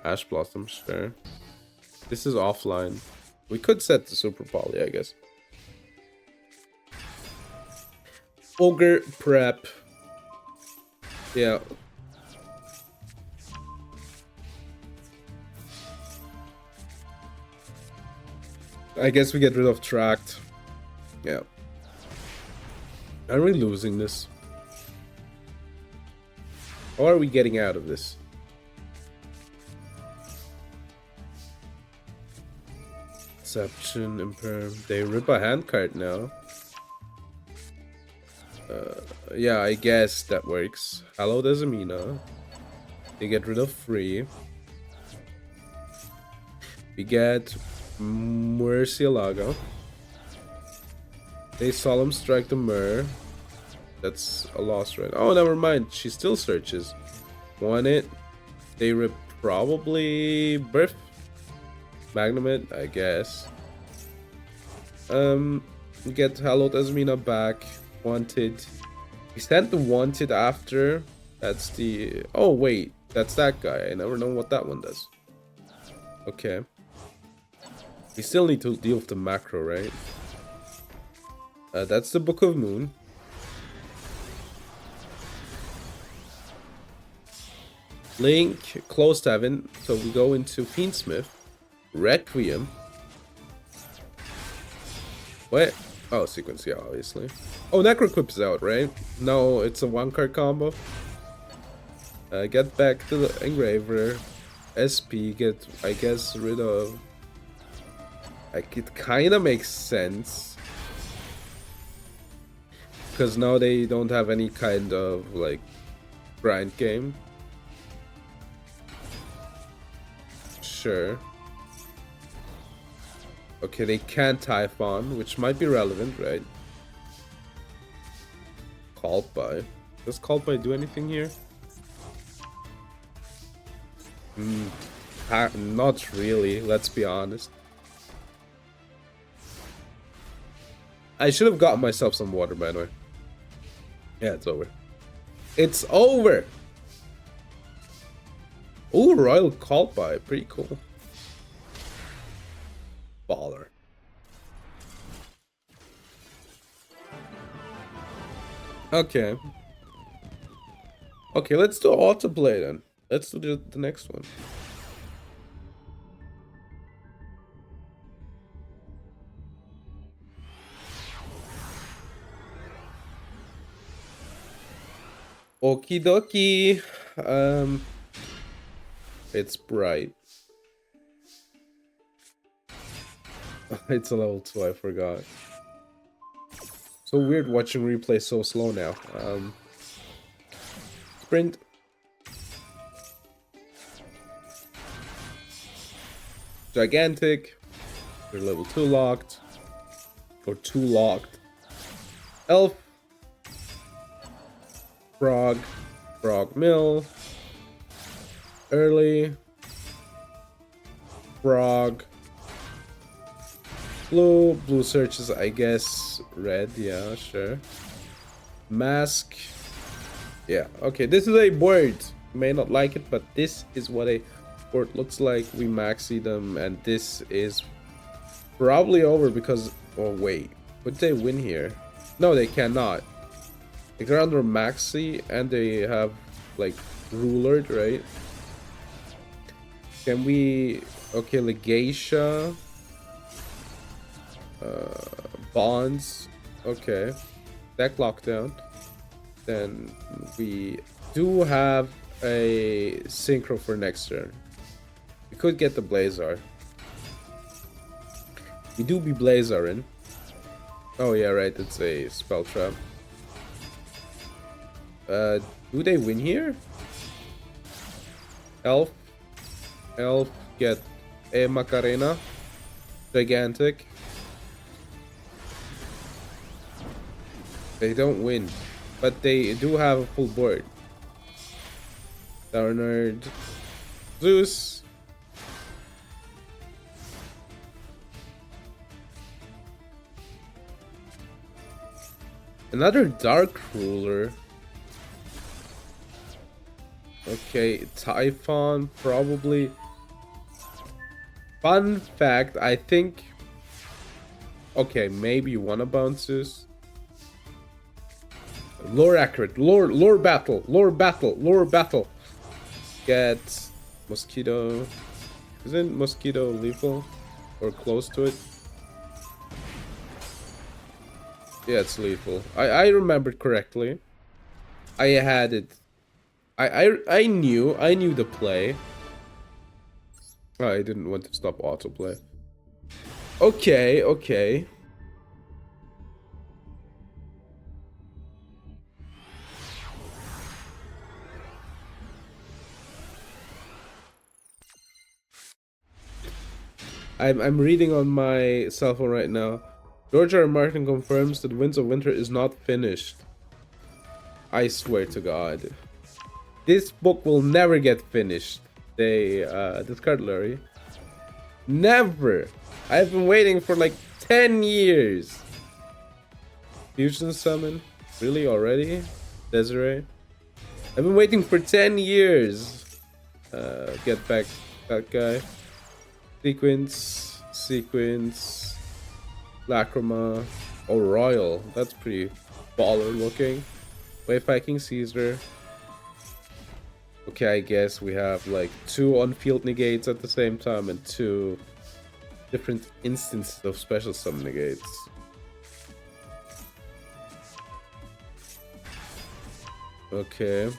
Ash Blossom, sure. This is offline. We could set the Super Poly, I guess. Ogre Prep. Yeah. I guess we get rid of Tract. Yeah. Are we losing this? Or are we getting out of this? Deception, Imperm. They rip a hand card now. Yeah, I guess that works. Hello, Desamina. They get rid of free. We get Murcielago. They Solemn Strike the Myrrh. That's a loss, right? Oh, never mind. She still searches. Want it. They rip probably Birth. Magnumit, I guess. Get Hallowed Asmina back. Wanted. We sent the Wanted after. That's the... Oh, wait. That's that guy. I never know what that one does. Okay. We still need to deal with the macro, right? That's the Book of Moon. Link, Closed Heaven. So we go into Fiendsmith. Requiem. What? Oh, Sequence, yeah, obviously. Oh, Necroquip is out, right? No, it's a 1-card combo. Get back to the Engraver. SP, get, I guess, rid of... Like, it kind of makes sense. Because now they don't have any kind of, like, grind game. Sure. Okay, they can't Typhon, which might be relevant, right? Called by. Does Called by do anything here? Not really, let's be honest. I should have gotten myself some water, by the way. Yeah, it's over. It's over! Ooh, Royal Called by, pretty cool. Baller. Okay. Okay, let's do autoplay then. Let's do the next one. Okie dokie. It's bright. It's a level 2, I forgot. So weird watching replay so slow now. Sprint. Gigantic. You're level 2 locked. Or 2 locked. Elf. Frog. Frog mill. Early. Frog. Blue. Blue searches, I guess. Red, yeah, sure. Mask. Yeah, okay. This is a board. You may not like it, but this is what a board looks like. We maxi them, and this is probably over because... Oh, wait. Would they win here? No, they cannot. They're under maxi, and they have, like, rulered, right? Can we... Okay, Legacia. Bonds. Okay. Deck lockdown. Then we do have a synchro for next turn. We could get the Blazar. We do be Blazarin. Oh yeah, right, it's a spell trap. Do they win here? Elf. Elf get a Macarena. Gigantic. They don't win, but they do have a full board. Darnard. Zeus. Another Dark Ruler. Okay, Typhon, probably. Fun fact, I think... Okay, maybe you wanna bounce Zeus. Lore accurate. Lore battle. Lore battle. Lore battle. Get Mosquito. Isn't Mosquito lethal? Or close to it? Yeah, it's lethal. I remembered correctly. I had it. I knew the play. Oh, I didn't want to stop autoplay. Okay, okay. I'm reading on my cell phone right now. George R. R. Martin confirms that Winds of Winter is not finished. I swear to God. This book will never get finished. They discard Larry. Never! I've been waiting for like 10 years. Fusion Summon? Really already? Desiree? I've been waiting for 10 years. Get back that guy. Sequence, Lacrima, oh Royal, that's pretty baller looking. Wayfighting Caesar. Okay, I guess we have like 2 on-field negates at the same time and 2 different instances of special summon negates. Okay.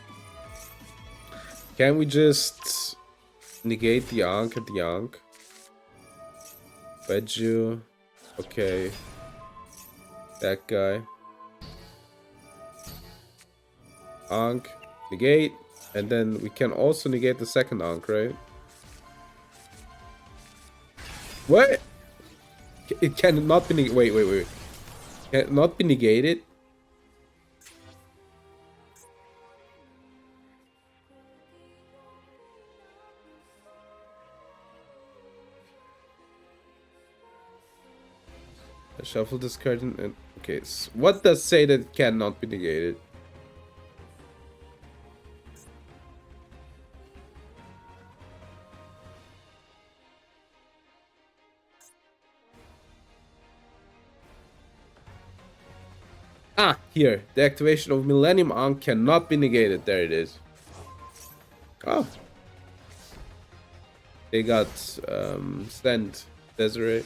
Can we just negate the Ankh at the Ankh? Veju. Okay. That guy. Ankh. Negate. And then we can also negate the second Ankh, right? What? It cannot be negated. Wait. Can it not be negated? I shuffle this card and okay, so what does say that it cannot be negated? Ah, here. The activation of Millennium Ankh cannot be negated. There it is. Oh. They got sent. Desiree.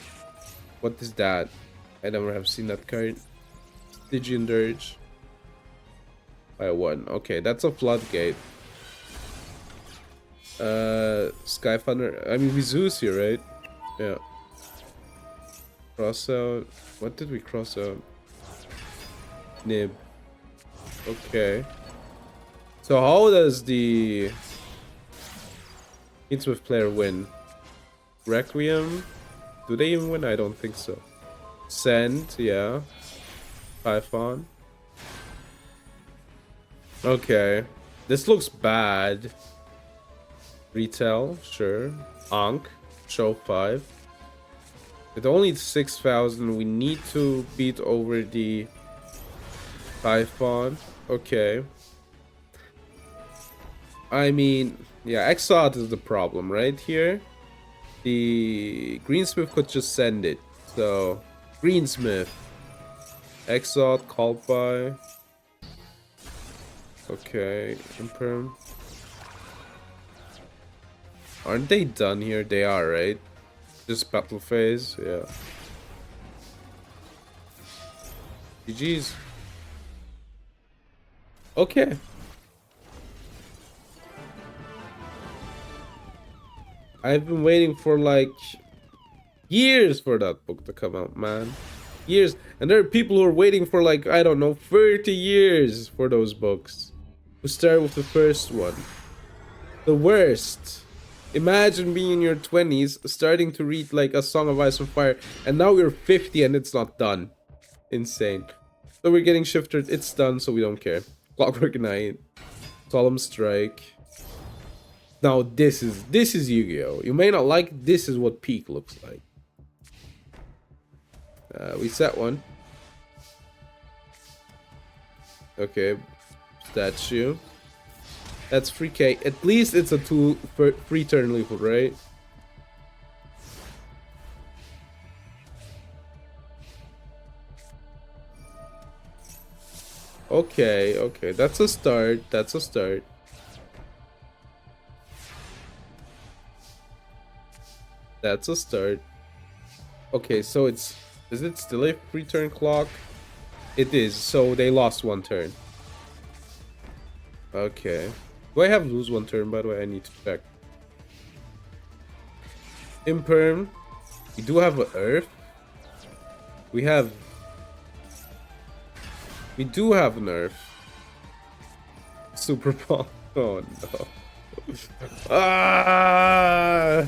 What is that? I never have seen that card. Stygian Dirge. by 1. Okay, that's a floodgate. Sky Thunder. I mean, we Zeus here, right? Yeah. Cross out. What did we cross out? Nib. Okay. So how does the Greensmith player win? Requiem? Do they even win? I don't think so. Send, yeah. Typhon. Okay. This looks bad. Retail, sure. Ankh, show 5. With only 6,000, we need to beat over the Typhon. Okay. I mean, yeah, Exalt is the problem, right here. The Greensmith could just send it. So, Greensmith. Exalt, called by. Okay, Imperm. Aren't they done here? They are, right? Just battle phase, yeah. GG's. Okay. I've been waiting for like years for that book to come out, man. Years. And there are people who are waiting for like, I don't know, 30 years for those books. Who start with the first one. The worst. Imagine being in your 20s, starting to read like A Song of Ice and Fire, and now we're 50 and it's not done. Insane. So we're getting shifted, it's done, so we don't care. Clockwork Knight. Solemn Strike. Now this is Yu-Gi-Oh! You may not like, this is what peak looks like. We set one. Okay. Statue. That's 3k. At least it's a 3 turn lethal, right? Okay, okay. That's a start. That's a start. That's a start. Okay, so it's... Is it still a 3 turn clock? It is, so they lost 1 turn. Okay. Do I have lose 1 turn, by the way? I need to check. Imperm. We do have an Earth. We do have an Earth. Super Ball. Oh no. Ah!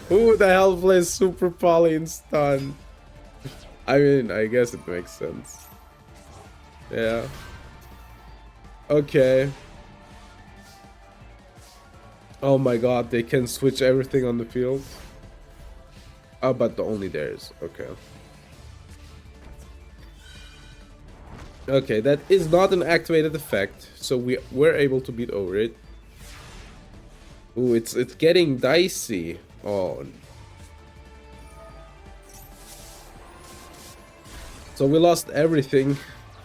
Who the hell plays Super Poly in stun? I mean, I guess it makes sense. Yeah. Okay. Oh my god, they can switch everything on the field. Oh, but only theirs. Okay. Okay, that is not an activated effect, so we're able to beat over it. Ooh, it's getting dicey. Oh. So we lost everything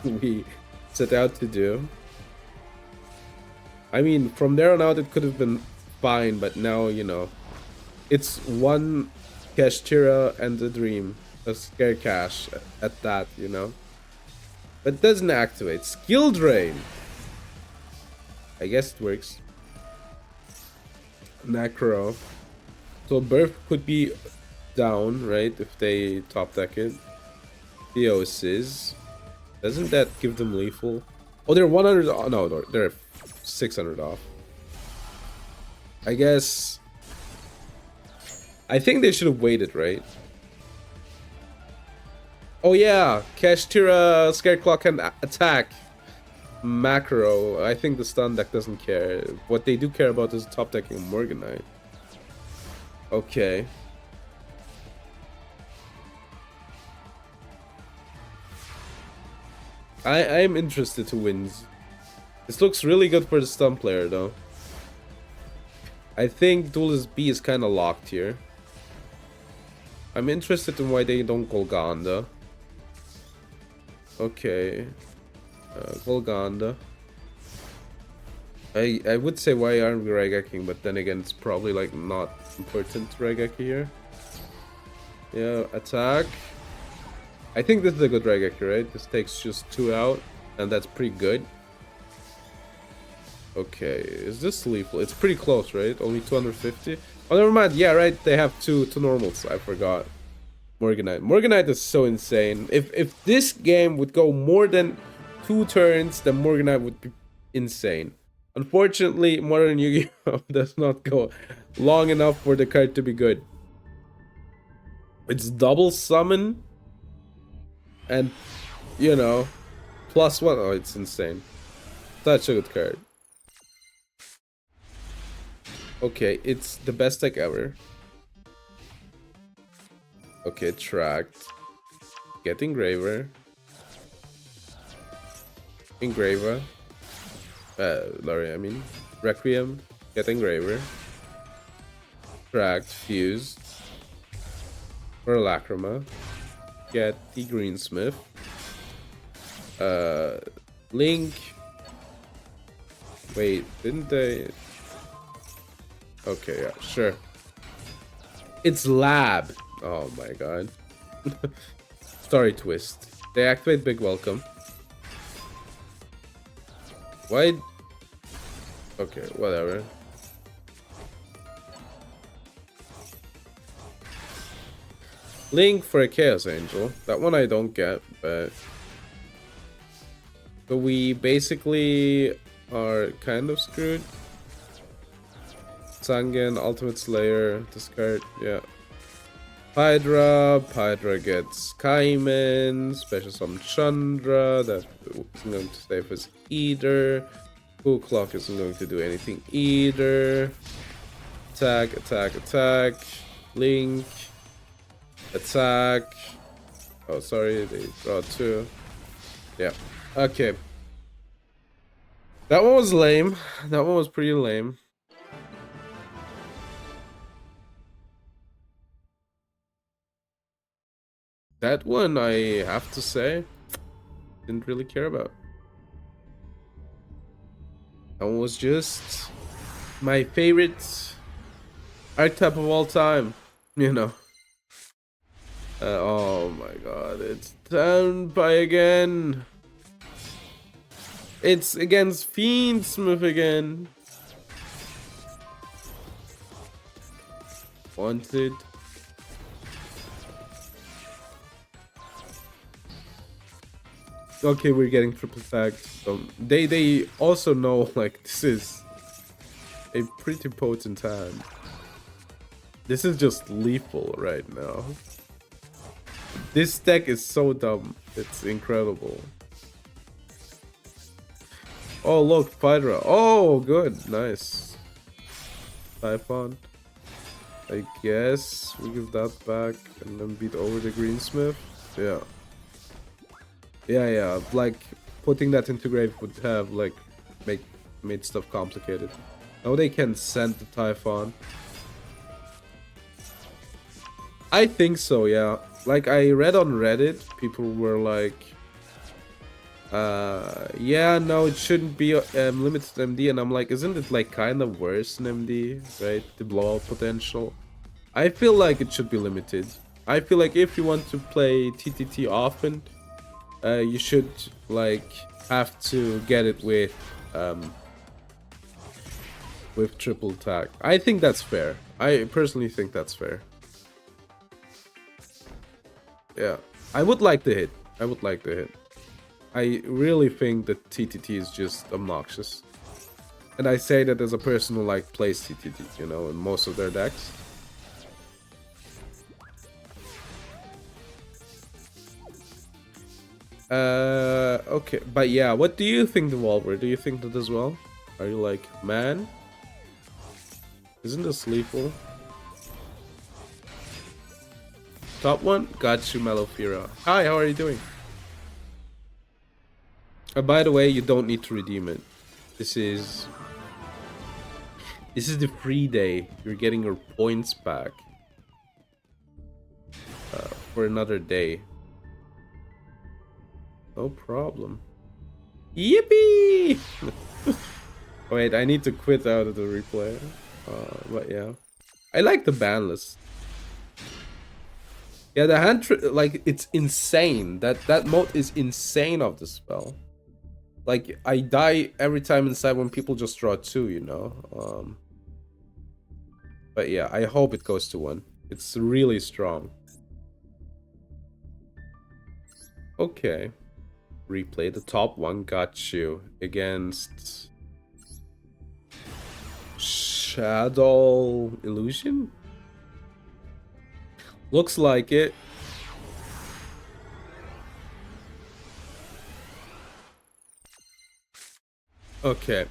we set out to do. I mean, from there on out it could have been fine, but now, you know, it's one Kashtira and a Dream, a Scare Cash at that, you know. But it doesn't activate. Skill Drain! I guess it works. Necro. So Birth could be down, right, if they top deck it. Theosis. Doesn't that give them lethal? Oh, they're 100. Oh, no, they're 600 off. I guess. I think they should have waited, right? Oh yeah, Kashtira Scare Clock can attack macro. I think the stun deck doesn't care. What they do care about is top decking Morganite. Okay. I'm interested to wins. This looks really good for the stun player though. I think Duelist B is kind of locked here. I'm interested in why they don't Golganda. Okay. Golganda. I would say why aren't we Raigeki, but then again it's probably like not important to Raigeki here. Yeah, attack. I think this is a good Raigeki, right? This takes just 2 out, and that's pretty good. Okay, is this lethal? It's pretty close, right? Only 250. Oh, never mind. Yeah, right. They have two normals. I forgot. Morganite. Morganite is so insane. If this game would go more than 2 turns, then Morganite would be insane. Unfortunately, Modern Yu-Gi-Oh! Does not go long enough for the card to be good. It's double summon, and, you know, +1. Oh, it's insane. Such a good card. Okay, it's the best deck ever. Okay, tracked. Get engraver. Engraver. Laurie, I mean. Requiem. Get engraver. Tracked. Fused. For Lacrima. Get the Greensmith. Link. Wait, didn't they? Okay, yeah, sure. It's Lab. Oh my god. Story twist. They activate Big Welcome. Why? Okay, whatever. Link for a Chaos Angel. That one I don't get, but... So we basically are kind of screwed. Sangen, Ultimate Slayer, discard, yeah. Hydra gets Kaiman, Special Summon Chandra, that isn't going to stay for us either. Cool Clock isn't going to do anything either. Attack. Link. Attack. Oh, sorry, they draw 2. Yeah, okay. That one was lame. That one was pretty lame. That one, I have to say, didn't really care about. That one was just my favorite archetype of all time, you know. Oh my god, it's Tanpai again. It's against Fiendsmith again. Wanted. Okay, we're getting triple tagged. So they also know, like, this is a pretty potent hand. This is just lethal right now. This deck is so dumb. It's incredible. Oh, look, Hydra. Oh, good. Nice. Typhon. I guess we give that back and then beat over the Greensmith. Yeah. Yeah, like putting that into grave would have like made stuff complicated. Now they can send the Typhon. I think so, yeah. Like I read on Reddit, people were like, yeah, no, it shouldn't be limited to MD, and I'm like, isn't it like kind of worse than MD, right? The blowout potential. I feel like it should be limited. I feel like if you want to play TTT often, you should like have to get it with triple tag. I think that's fair. I personally think that's fair. Yeah, I would like to hit. I really think that TTT is just obnoxious. And I say that as a person who like plays TTT, you know, in most of their decks. Okay, but yeah, what do you think, Devolver? Do you think that as well? Are you like, man? Isn't this lethal? Top one? Got you, Malofira. Hi, how are you doing? By the way, you don't need to redeem it. This is the free day. You're getting your points back for another day. No problem. Yippee! Wait, I need to quit out of the replay. But yeah, I like the Banlist. Yeah, the hand like it's insane. That mode is insane of the spell. Like, I die every time inside when people just draw 2, you know? But yeah, I hope it goes to 1. It's really strong. Okay. Replay the top one. Got you. Against Shadow Illusion? Looks like it. Okay.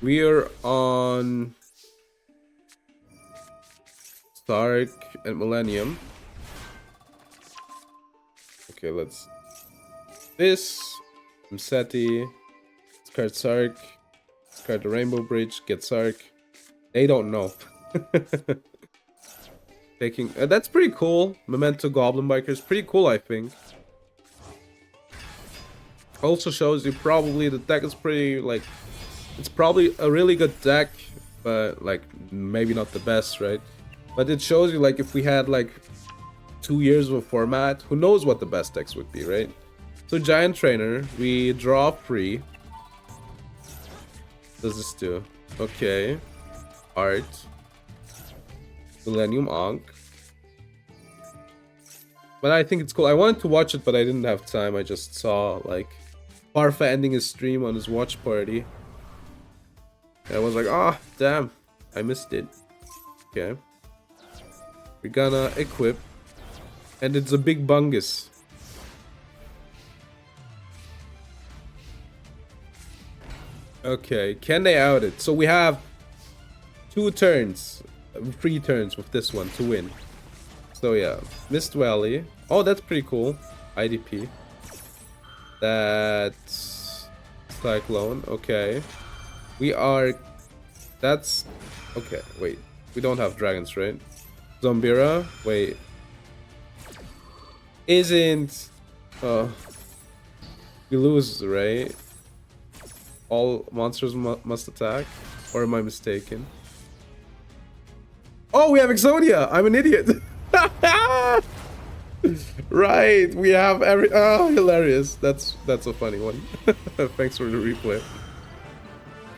We are on Stark and Millennium. Okay, let's... This. Mseti. Discard Sark. Discard the Rainbow Bridge. Get Sark. They don't know. Taking... that's pretty cool. Memento Goblin Bikers. Pretty cool, I think. Also shows you probably the deck is pretty, like... It's probably a really good deck, but, like, maybe not the best, right? But it shows you, like, if we had, like, 2 years of a format, who knows what the best decks would be, right? So Giant Trainer, we draw 3. What does this do? Okay. Art. Millennium Ankh. But I think it's cool. I wanted to watch it, but I didn't have time. I just saw, like, Parfa ending his stream on his watch party. And I was like, ah, oh, damn. I missed it. Okay. We're gonna equip. And it's a big bungus. Okay, can they out it? So we have 2 turns, 3 turns with this one to win. So yeah, Mist Valley. Oh, that's pretty cool. IDP. That's Cyclone. Okay. We are... That's... Okay, wait. We don't have dragons, right? Zombira? Wait. Isn't... we lose, right? All monsters must attack? Or am I mistaken? Oh, we have Exodia! I'm an idiot! Right, we have every... Oh, hilarious. That's a funny one. Thanks for the replay.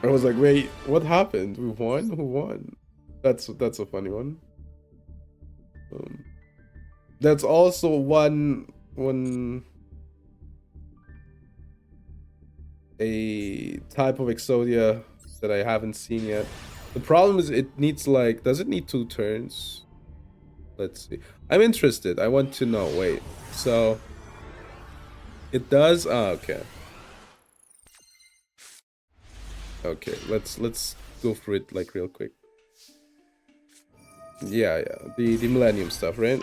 I was like, wait, what happened? We won? Who won? That's a funny one. That's also one a type of Exodia that I haven't seen yet. The problem is it needs, like, does it need 2 turns? Let's see. I'm interested. I want to know. Wait. So it does? Ah, okay. Okay, let's go through it, like, real quick. Yeah, the Millennium stuff, right?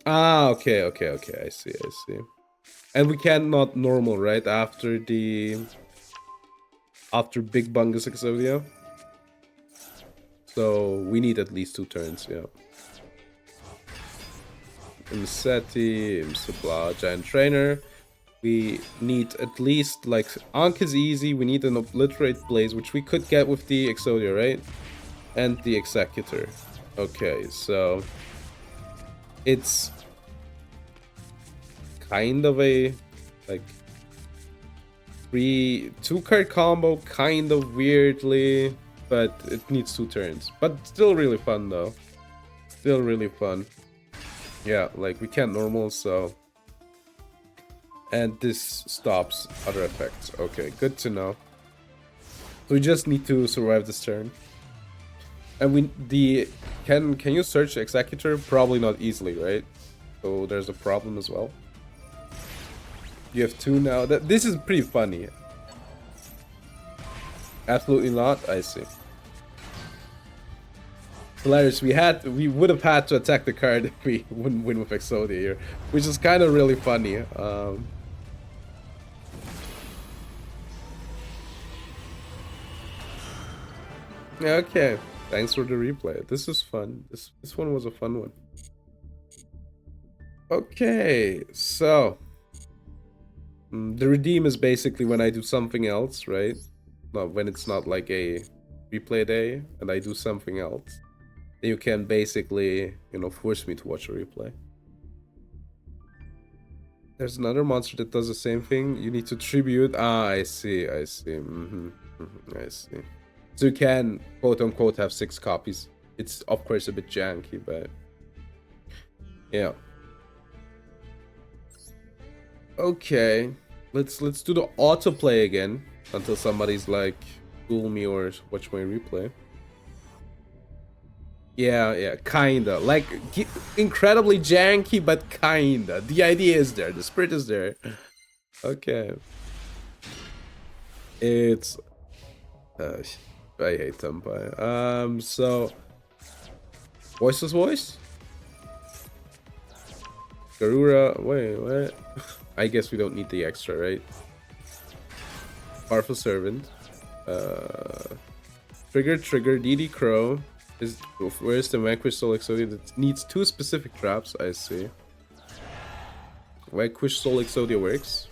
Ah, okay. I see. And we cannot normal, right? After Big Bungus Exodia. So we need at least 2 turns, yeah. Imseti, Imsebla, Giant Trainer. We need at least, like, Ankh is easy. We need an Obliterate Blaze, which we could get with the Exodia, right? And the Executor. Okay, so it's kind of a, like, 2-card combo, kind of weirdly, but it needs 2 turns. But still really fun, though. Still really fun. Yeah, like, we can't normal, so... And this stops other effects. Okay, good to know. So we just need to survive this turn. And can you search Executor? Probably not easily, right? So there's a problem as well. You have 2 now. This is pretty funny. Absolutely not. I see. Hilarious. We would have had to attack the card if we wouldn't win with Exodia here, which is kind of really funny. Okay. Thanks for the replay. This is fun. This one was a fun one. Okay, so the redeem is basically when I do something else, right? Not when it's not like a replay day and I do something else. Then you can basically, you know, force me to watch a replay. There's another monster that does the same thing. You need to tribute. Ah, I see. I see. I see. So you can, quote unquote, have 6 copies. It's of course a bit janky, but yeah. Okay, let's do the autoplay again until somebody's like, fool me or watch my replay. Yeah, kinda. Like, incredibly janky, but kinda. The idea is there. The spirit is there. Okay. It's... I hate Tempai. So... Voiceless voice? Garura... Wait, what? I guess we don't need the extra, right? Powerful Servant. Trigger, DD Crow. Where's the Vanquish Soul Exodia that needs 2 specific traps? I see. Vanquish Soul Exodia works.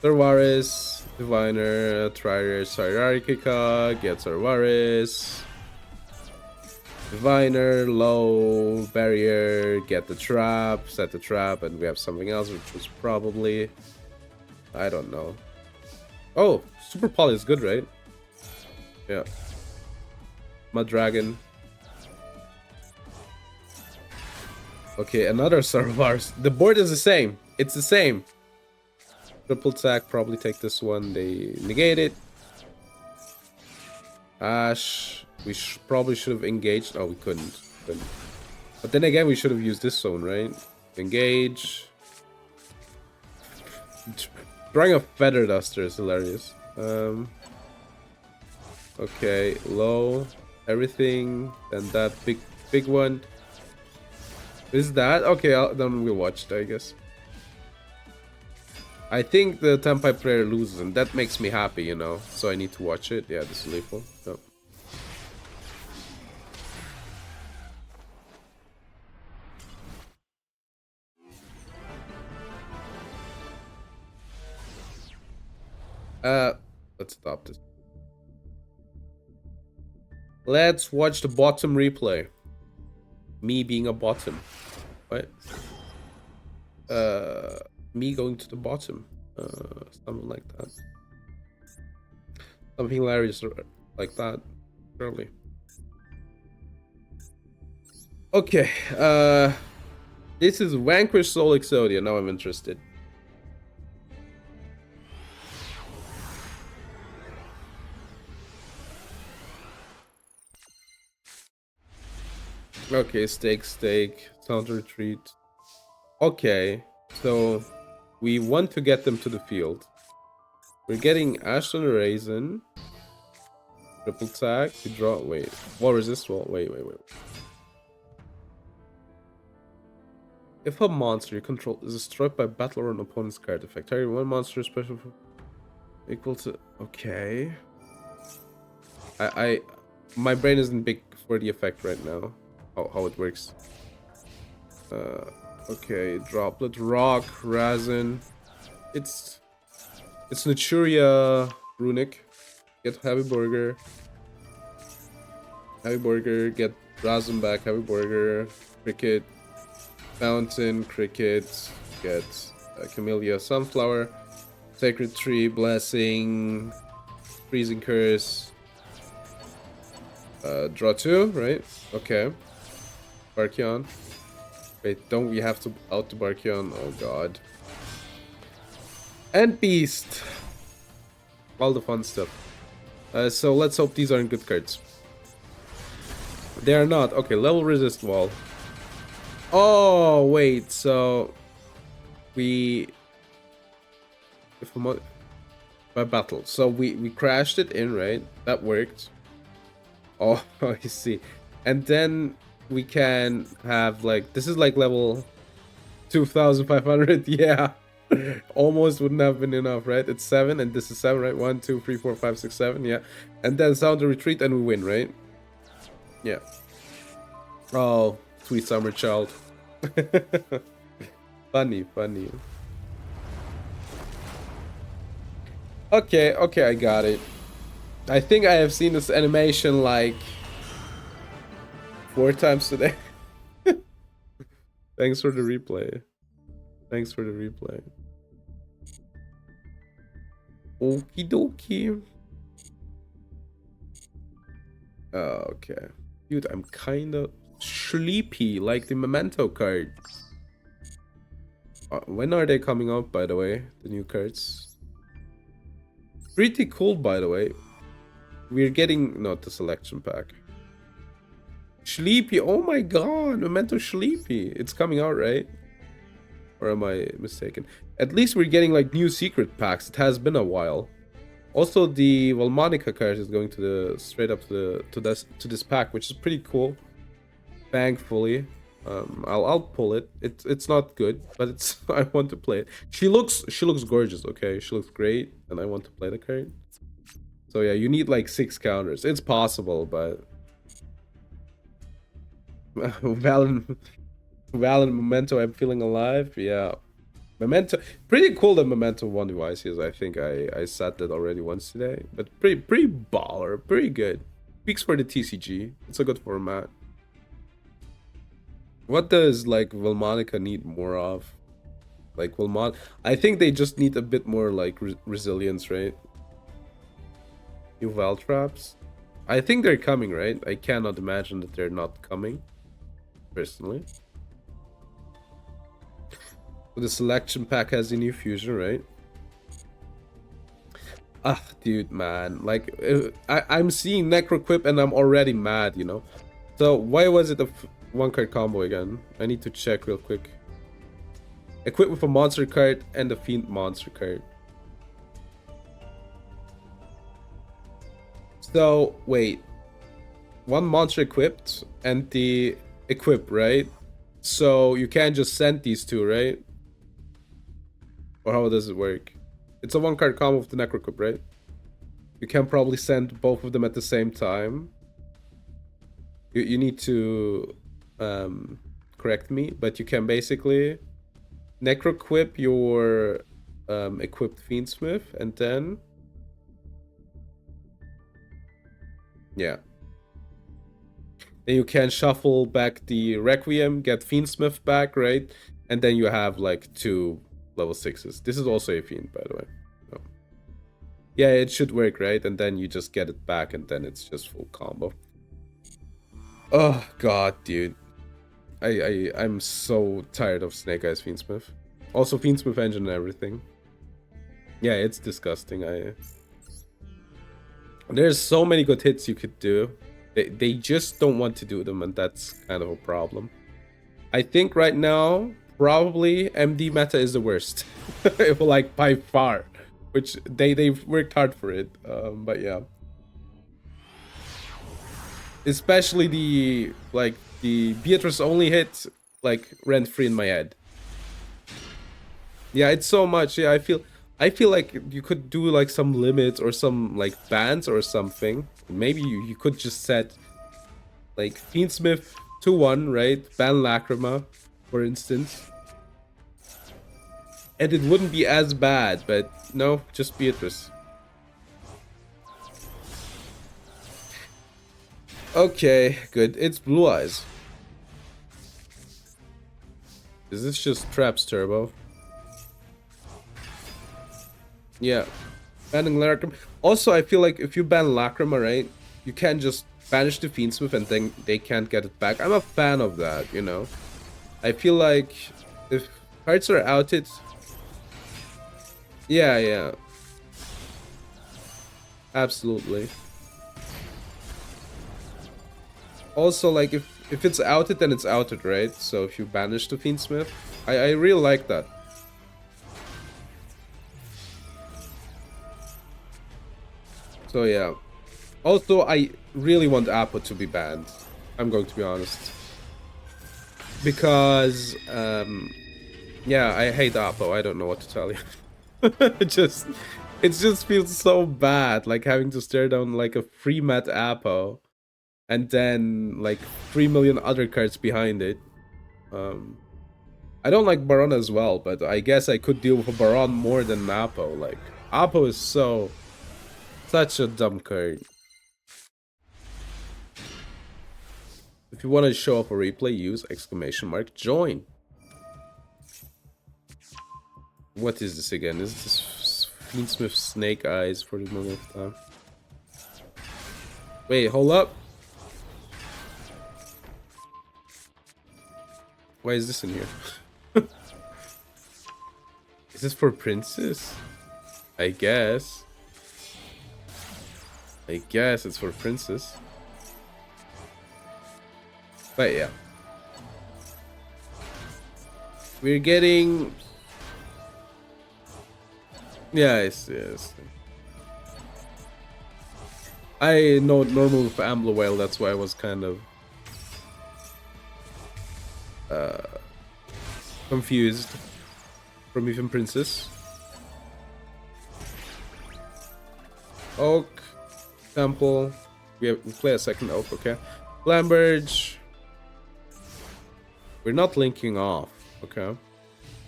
Sarvaris, Diviner, Trier, Sairarikika, get Sarvaris. Diviner, low, barrier, get the trap, set the trap, and we have something else, which was probably... I don't know. Oh, Super Poly is good, right? Yeah. Mud Dragon. Okay, another Sarvaris. The board is the same. It's the same. Triple attack, probably take this one. They negate it. Ash. We probably should have engaged. Oh, we couldn't. But then again, we should have used this zone, right? Engage. Drawing a Feather Duster is hilarious. Okay, low. Everything. Then that big one. Is that? Okay, then we'll watch it, I guess. I think the Tempai player loses, and that makes me happy, you know. So I need to watch it. Yeah, this is lethal. No. Let's stop this. Let's watch the bottom replay. Me being a bottom. What? Me going to the bottom. Something like that. Something hilarious like that. Surely. Okay. This is Vanquish Soul Exodia. Now I'm interested. Okay, stake, sound retreat. Okay, so we want to get them to the field. We're getting Ashton Raisin. Triple attack. We draw. Wait. War resist wall. Wait. If a monster you control is destroyed by battle or an opponent's card effect, target one monster special equal to. Okay. My brain isn't big for the effect right now. How it works. Okay, Droplet, Rock, Razin. It's Naturia Runic. Get Heavy Burger. Get Razin back, Heavy Burger. Cricket. Fountain, Cricket. Get Camellia Sunflower. Sacred Tree, Blessing. Freezing Curse. Draw 2, right? Okay. Barkion. Wait, don't we have to out to Barkion? Oh god. And Beast. All the fun stuff. So let's hope these aren't good cards. They are not. Okay, level resist wall. Oh, wait, so... We... By battle. So we crashed it in, right? That worked. Oh, I see. And then... we can have like this is like level 2500. Yeah. Almost wouldn't have been enough, right? It's 7 and this is 7, right? 1 2 3 4 5 6 7. Yeah, and then sound the retreat and we win, right? Yeah. Oh, sweet summer child. funny. Okay, I got it. I think I have seen this animation like 4 times today. Thanks for the replay. Thanks for the replay. Okie dokie. Okay. Dude, I'm kind of sleepy, like the Memento card. When are they coming out, by the way? The new cards. Pretty cool, by the way. We're getting... Not the selection pack. Sleepy. Oh my god. Memento Sleepy. It's coming out, right? Or am I mistaken? At least we're getting like new secret packs. It has been a while. Also, the Valmonica card is going to the straight up to this pack, which is pretty cool. Thankfully, I'll pull it. It's not good, but it's I want to play it. She looks gorgeous. Okay, she looks great, and I want to play the card. So yeah, you need like 6 counters. It's possible, but Valen Memento. I'm feeling alive. Yeah. Memento, pretty cool that Memento won devices. I think I said that already once today, but pretty baller, pretty good. Speaks for the TCG. It's a good format. What does like Valmonica need more of? Like I think they just need a bit more like resilience, right? New Val traps. I think they're coming, right? I cannot imagine that they're not coming, personally. The selection pack has the new fusion, right? Ah, dude, man. Like, I'm seeing Necroquip and I'm already mad, you know? So, why was it a one-card combo again? I need to check real quick. Equip with a monster card and a Fiend monster card. So, wait. One monster equipped and the equip, right? So, you can't just send these two, right? Or how does it work? It's a one-card combo with the Necroquip, right? You can probably send both of them at the same time. You need to correct me, but you can basically Necroquip your equipped Fiendsmith, and then... Yeah. Then you can shuffle back the Requiem, get Fiendsmith back, right? And then you have like 2 level 6s. This is also a Fiend, by the way. Oh. Yeah, it should work, right? And then you just get it back, and then it's just full combo. Oh god, dude. I'm so tired of Snake Eyes Fiendsmith. Also Fiendsmith engine and everything. Yeah, it's disgusting. There's so many good hits you could do. They just don't want to do them, and that's kind of a problem. I think right now, probably MD meta is the worst. Like by far. Which they've worked hard for it. But yeah. Especially the Beatrice only hit like rent free in my head. Yeah, it's so much. Yeah, I feel like you could do like some limits or some like bans or something. Maybe you could just set like Fiendsmith 2-1, right? Ban Lacrima, for instance. And it wouldn't be as bad, but no, just Beatrice. Okay, good. It's Blue Eyes. Is this just Traps Turbo? Yeah. Banning Lacrima. Also, I feel like if you ban Lacrima, right, you can't just banish the Fiendsmith and then they can't get it back. I'm a fan of that, you know? I feel like if cards are outed... Yeah. Absolutely. Also, like, if it's outed, then it's outed, right? So if you banish the Fiendsmith, I really like that. So yeah. Also, I really want Apple to be banned. I'm going to be honest. Because, yeah, I hate Apple. I don't know what to tell you. it just feels so bad, like having to stare down like a free mat Apple. And then like 3 million other cards behind it. I don't like Baron as well, but I guess I could deal with a Baron more than Apo. Like, Apo is such a dumb card. If you want to show up a replay, use !join. What is this again? Is this Fiendsmith Snake Eyes for the millionth time? Wait, hold up. Why is this in here? Is this for Princess? I guess. I guess it's for Princess. But yeah. We're getting... Yeah, yes. I know normal with Ambler Whale, that's why I was kind of... confused from even Princess. Oak. Temple. We play a second oak, okay. Lamberge. We're not linking off, okay.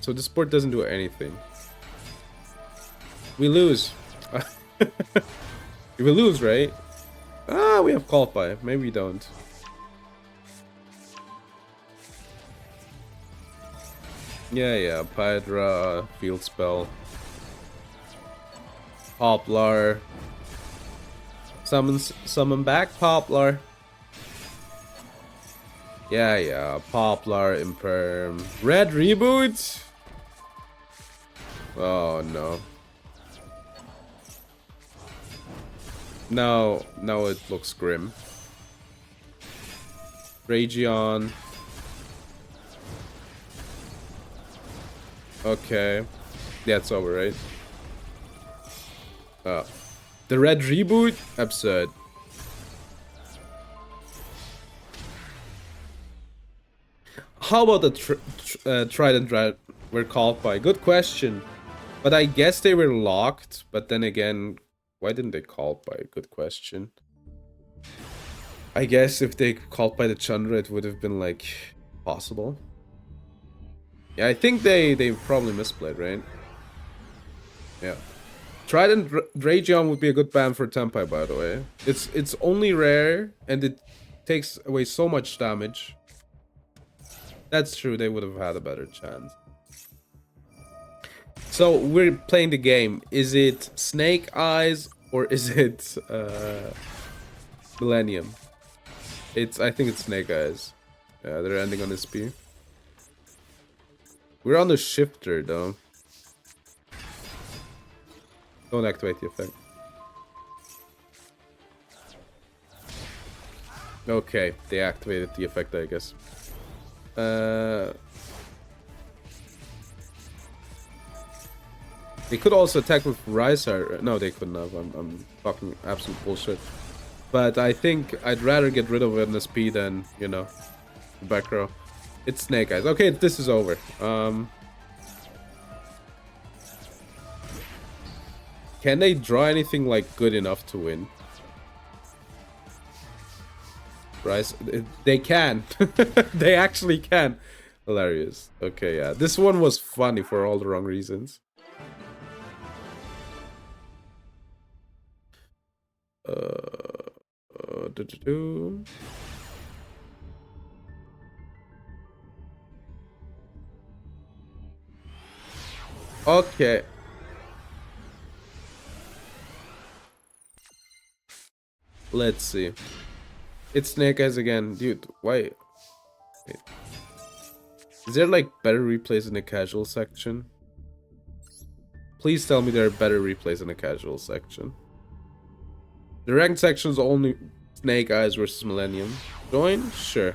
So this board doesn't do anything. We lose. We lose, right? Ah, we have call by. Maybe we don't. Yeah. Pydra, field spell. Poplar. Summon back Poplar. Yeah. Poplar, Imperm. Red reboot? Oh no. Now it looks grim. Ragion. Okay. Yeah, it's over, right? The red reboot? Absurd. How about the Trident were called by? Good question. But I guess they were locked. But then again, why didn't they call by? Good question. I guess if they called by the Chandra, it would have been like possible. Yeah, I think they probably misplayed, right? Yeah. Trident Dragion would be a good ban for Tempai, by the way. It's only rare and it takes away so much damage. That's true, they would have had a better chance. So we're playing the game. Is it Snake Eyes or is it Millennium? I think it's Snake Eyes. Yeah, they're ending on SP. We're on the shifter though. Don't activate the effect. Okay, they activated the effect, I guess. They could also attack with Rysar. No, they couldn't have. I'm talking absolute bullshit. But I think I'd rather get rid of it in the speed than, you know, the back row. It's Snake Eyes. Okay, this is over. Can they draw anything like good enough to win? Rice, they can. They actually can. Hilarious. Okay, yeah. This one was funny for all the wrong reasons. Okay. Let's see. It's Snake Eyes again. Dude, why? Wait. Is there like better replays in the casual section? Please tell me there are better replays in the casual section. The ranked section is only Snake Eyes versus Millennium. Join? Sure.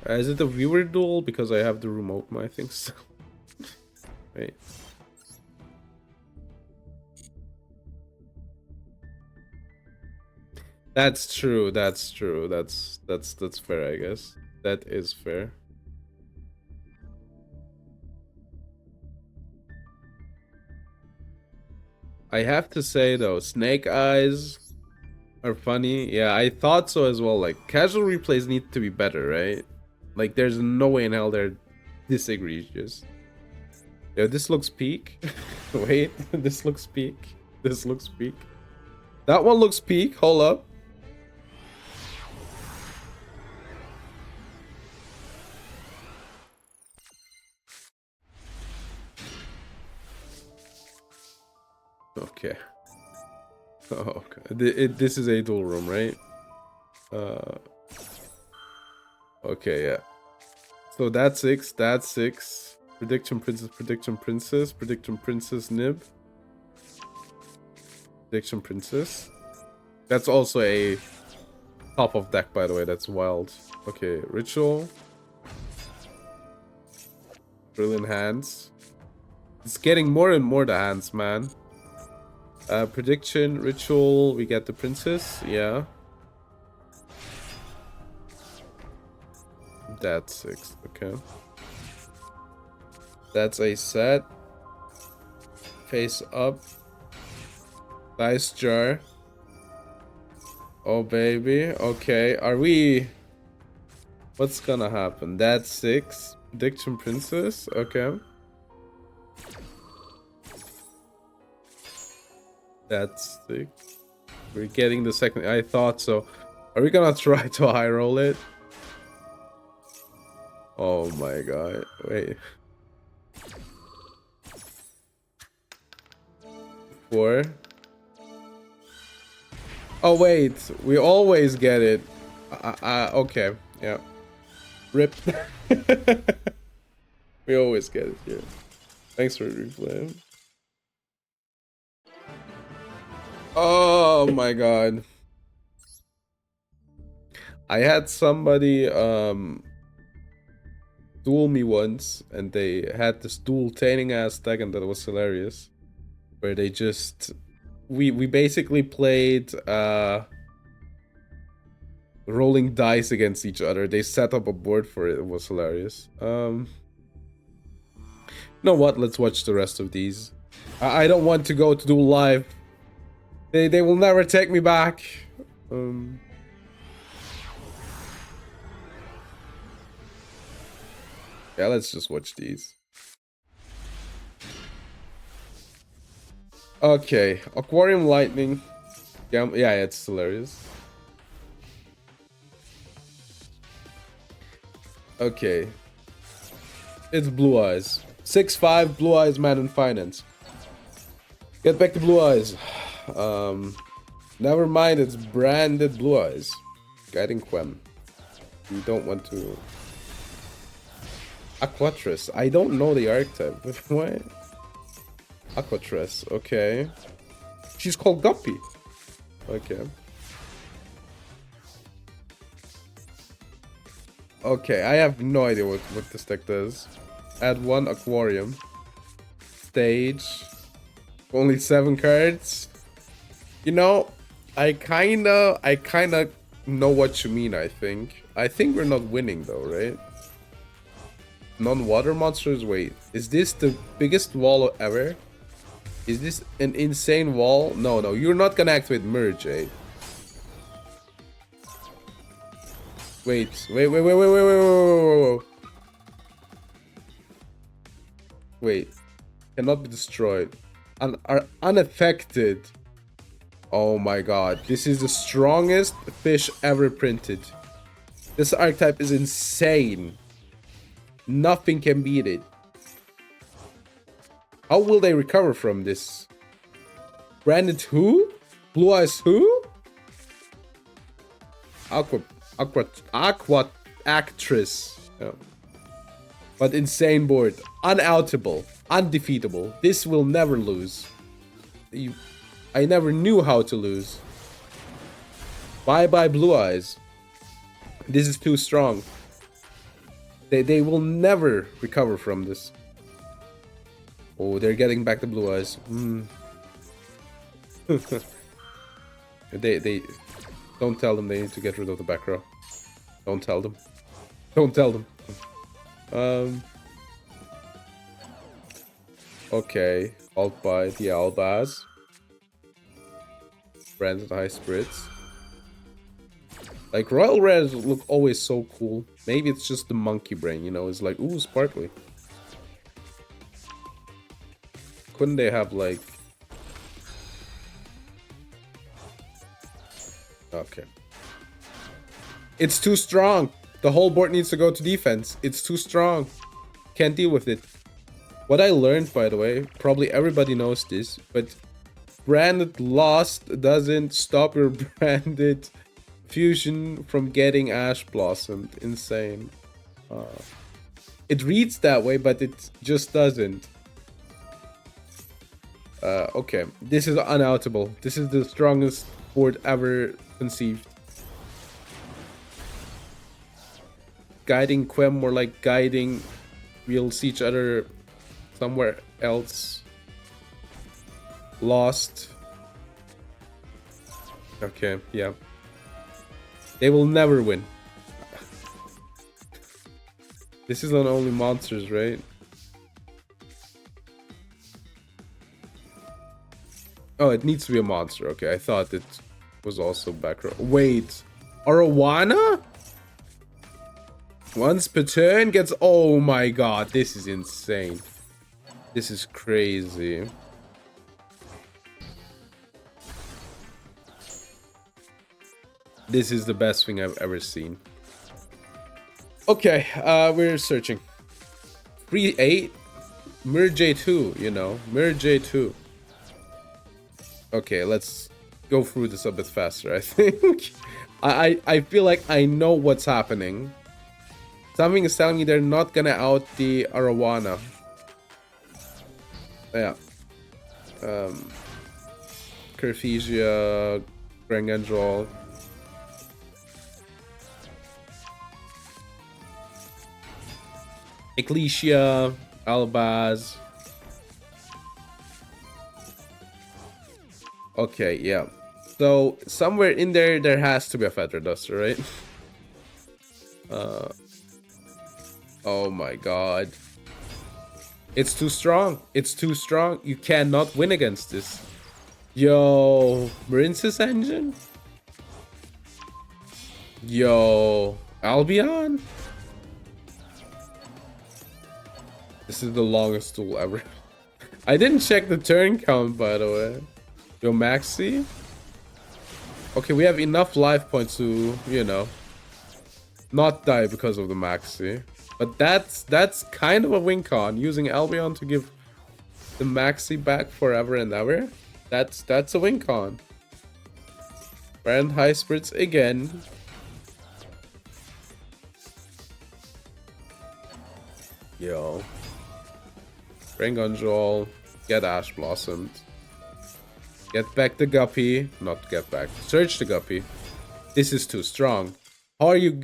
Is it a viewer duel? Because I have the remote, I think so. Wait. That's true. That's true. That's fair, I guess. That is fair. I have to say though, Snake Eyes are funny. Yeah, I thought so as well. Like casual replays need to be better, right? Like there's no way in hell they're this egregious. Yeah, this looks peak. Wait, this looks peak. This looks peak. That one looks peak. Hold up. Okay. Oh, okay. This is a duel room, right? Okay, yeah. So that's 6, that's 6. Prediction Princess, Prediction Princess, Prediction Princess Nib. Prediction Princess. That's also a top of deck, by the way. That's wild. Okay, Ritual. Brilliant hands. It's getting more and more the hands, man. Prediction, Ritual. We get the Princess. Yeah. That's 6. Okay. That's a set. Face up. Dice jar. Oh, baby. Okay. Are we... What's gonna happen? That's 6. Prediction Princess. Okay. That's 6. We're getting the second... I thought so. Are we gonna try to high roll it? Oh my god. Wait. 4. Oh wait, we always get it. Okay, yeah. Rip. We always get it here. Thanks for replaying. Oh my god. I had somebody duel me once, and they had this dual taining ass deck, and that was hilarious. Where they just we basically played rolling dice against each other. They set up a board for it. It was hilarious. You know what? Let's watch the rest of these. I don't want to go to do live. They will never take me back. Yeah, let's just watch these. Okay, Aquarium Lightning. Yeah, it's hilarious. Okay. It's Blue Eyes. 6'5", Blue Eyes man in finance. Get back to Blue Eyes. Never mind, it's branded Blue Eyes. Guiding Quem. We don't want to... Aquatress. I don't know the archetype. What? Aquatress. Okay. She's called Guppy. Okay. Okay, I have no idea what this deck does. Add 1 Aquarium. Stage. Only 7 cards. You know, I kinda know what you mean, I think. I think we're not winning though, right? Non-water monsters? Wait, is this the biggest wall ever? Is this an insane wall? No, you're not gonna activate Merge, eh? Wait. Wait. Cannot be destroyed. Are unaffected. Oh my god. This is the strongest fish ever printed. This archetype is insane. Nothing can beat it. How will they recover from this? Branded who? Blue Eyes who? Aqua actress. Oh. But insane board. Unoutable. Undefeatable. This will never lose. I never knew how to lose. Bye bye Blue Eyes. This is too strong. They will never recover from this. Oh, they're getting back the Blue Eyes. They don't tell them they need to get rid of the back row. Don't tell them. Don't tell them. Okay. Alt by the Albaz. Branded High Spirits. Like, Royal Rares look always so cool. Maybe it's just the monkey brain, you know? It's like, ooh, sparkly. Couldn't they have, like... Okay. It's too strong. The whole board needs to go to defense. It's too strong. Can't deal with it. What I learned, by the way, probably everybody knows this, but branded lost doesn't stop your branded fusion from getting ash blossomed. Insane. It reads that way, but it just doesn't. Okay, this is unoutable. This is the strongest board ever conceived. Guiding Quem, more like guiding. We'll see each other somewhere else. Lost. Okay, yeah. They will never win. This is on only monsters, right? Oh, it needs to be a monster. Okay, I thought it was also back row. Wait, Arowana? Once per turn gets... Oh my god, this is insane. This is crazy. This is the best thing I've ever seen. Okay, we're searching. Free 8? Mir J2, you know. Mir J2. Okay, let's go through this a bit faster, I think. I feel like I know what's happening. Something is telling me they're not gonna out the Arowana. Yeah. Carthesia, Grangandrol. Ecclesia, Albaz. Okay, yeah. So somewhere in there has to be a Feather Duster, right? Oh my god. It's too strong. It's too strong. You cannot win against this. Yo, Marince's engine? Yo, Albion? This is the longest duel ever. I didn't check the turn count, by the way. Yo, Maxi? Okay, we have enough life points to, you know, not die because of the Maxi. But that's kind of a win con. Using Albion to give the Maxi back forever and ever. That's a win con. Brand High Spirits again. Yo. Rangonjol. Get Ash Blossomed. Get back the Guppy. Not get back. Search the Guppy. This is too strong. How are you...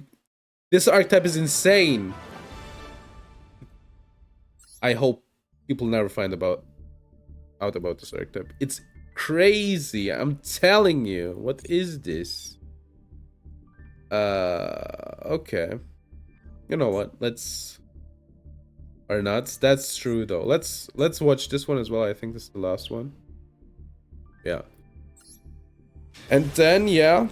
This archetype is insane. I hope people never find out about this archetype. It's crazy. I'm telling you. What is this? Okay. You know what? Let's... Or not. That's true though. Let's watch this one as well. I think this is the last one. Yeah. And then, yeah.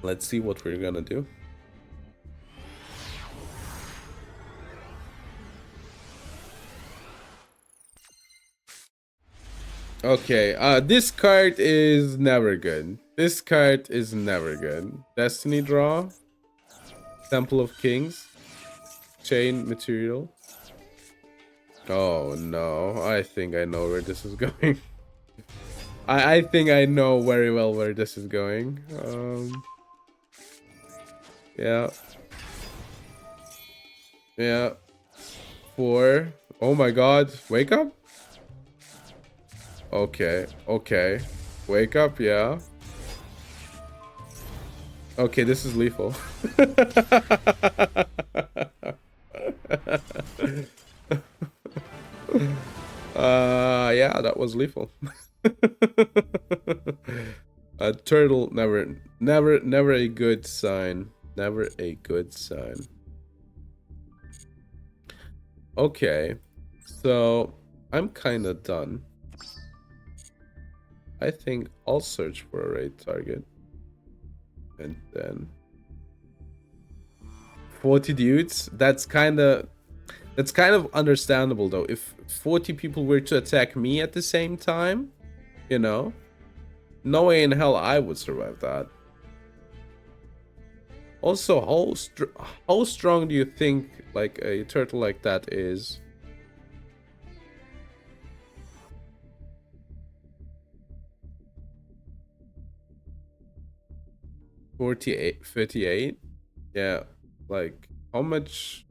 Let's see what we're gonna do. Okay, this card is never good. This card is never good. Destiny draw. Temple of Kings. Chain material. Oh no, I think I know where this is going. I think I know very well where this is going. Yeah. Yeah. 4. Oh my god, wake up? Okay, okay. Wake up, yeah. Okay, this is lethal. Yeah, that was lethal. A turtle, never a good sign. Never a good sign. Okay, so I'm kind of done. I think I'll search for a raid target. And then 40 dudes. That's kind of understandable though. If 40 people were to attack me at the same time, you know, no way in hell I would survive that. Also, how strong do you think like a turtle like that is? 48, 38. Yeah, like how much?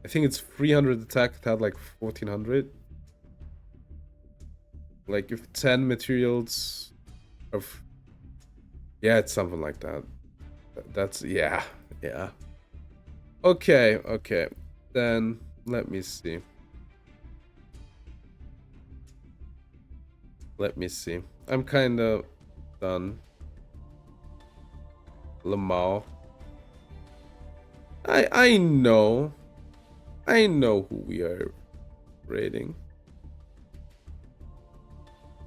I think it's 300 attack. It had like 1400. Like if 10 materials of, yeah, it's something like that. That's, yeah, yeah. Okay, okay. Then let me see. Let me see. I'm kind of done. Lamau. I know. I know who we are raiding.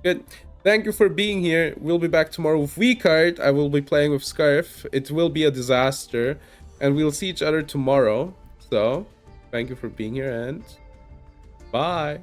Good. Thank you for being here. We'll be back tomorrow with V-Card. I will be playing with Scarf. It will be a disaster. And we'll see each other tomorrow. So, thank you for being here and bye.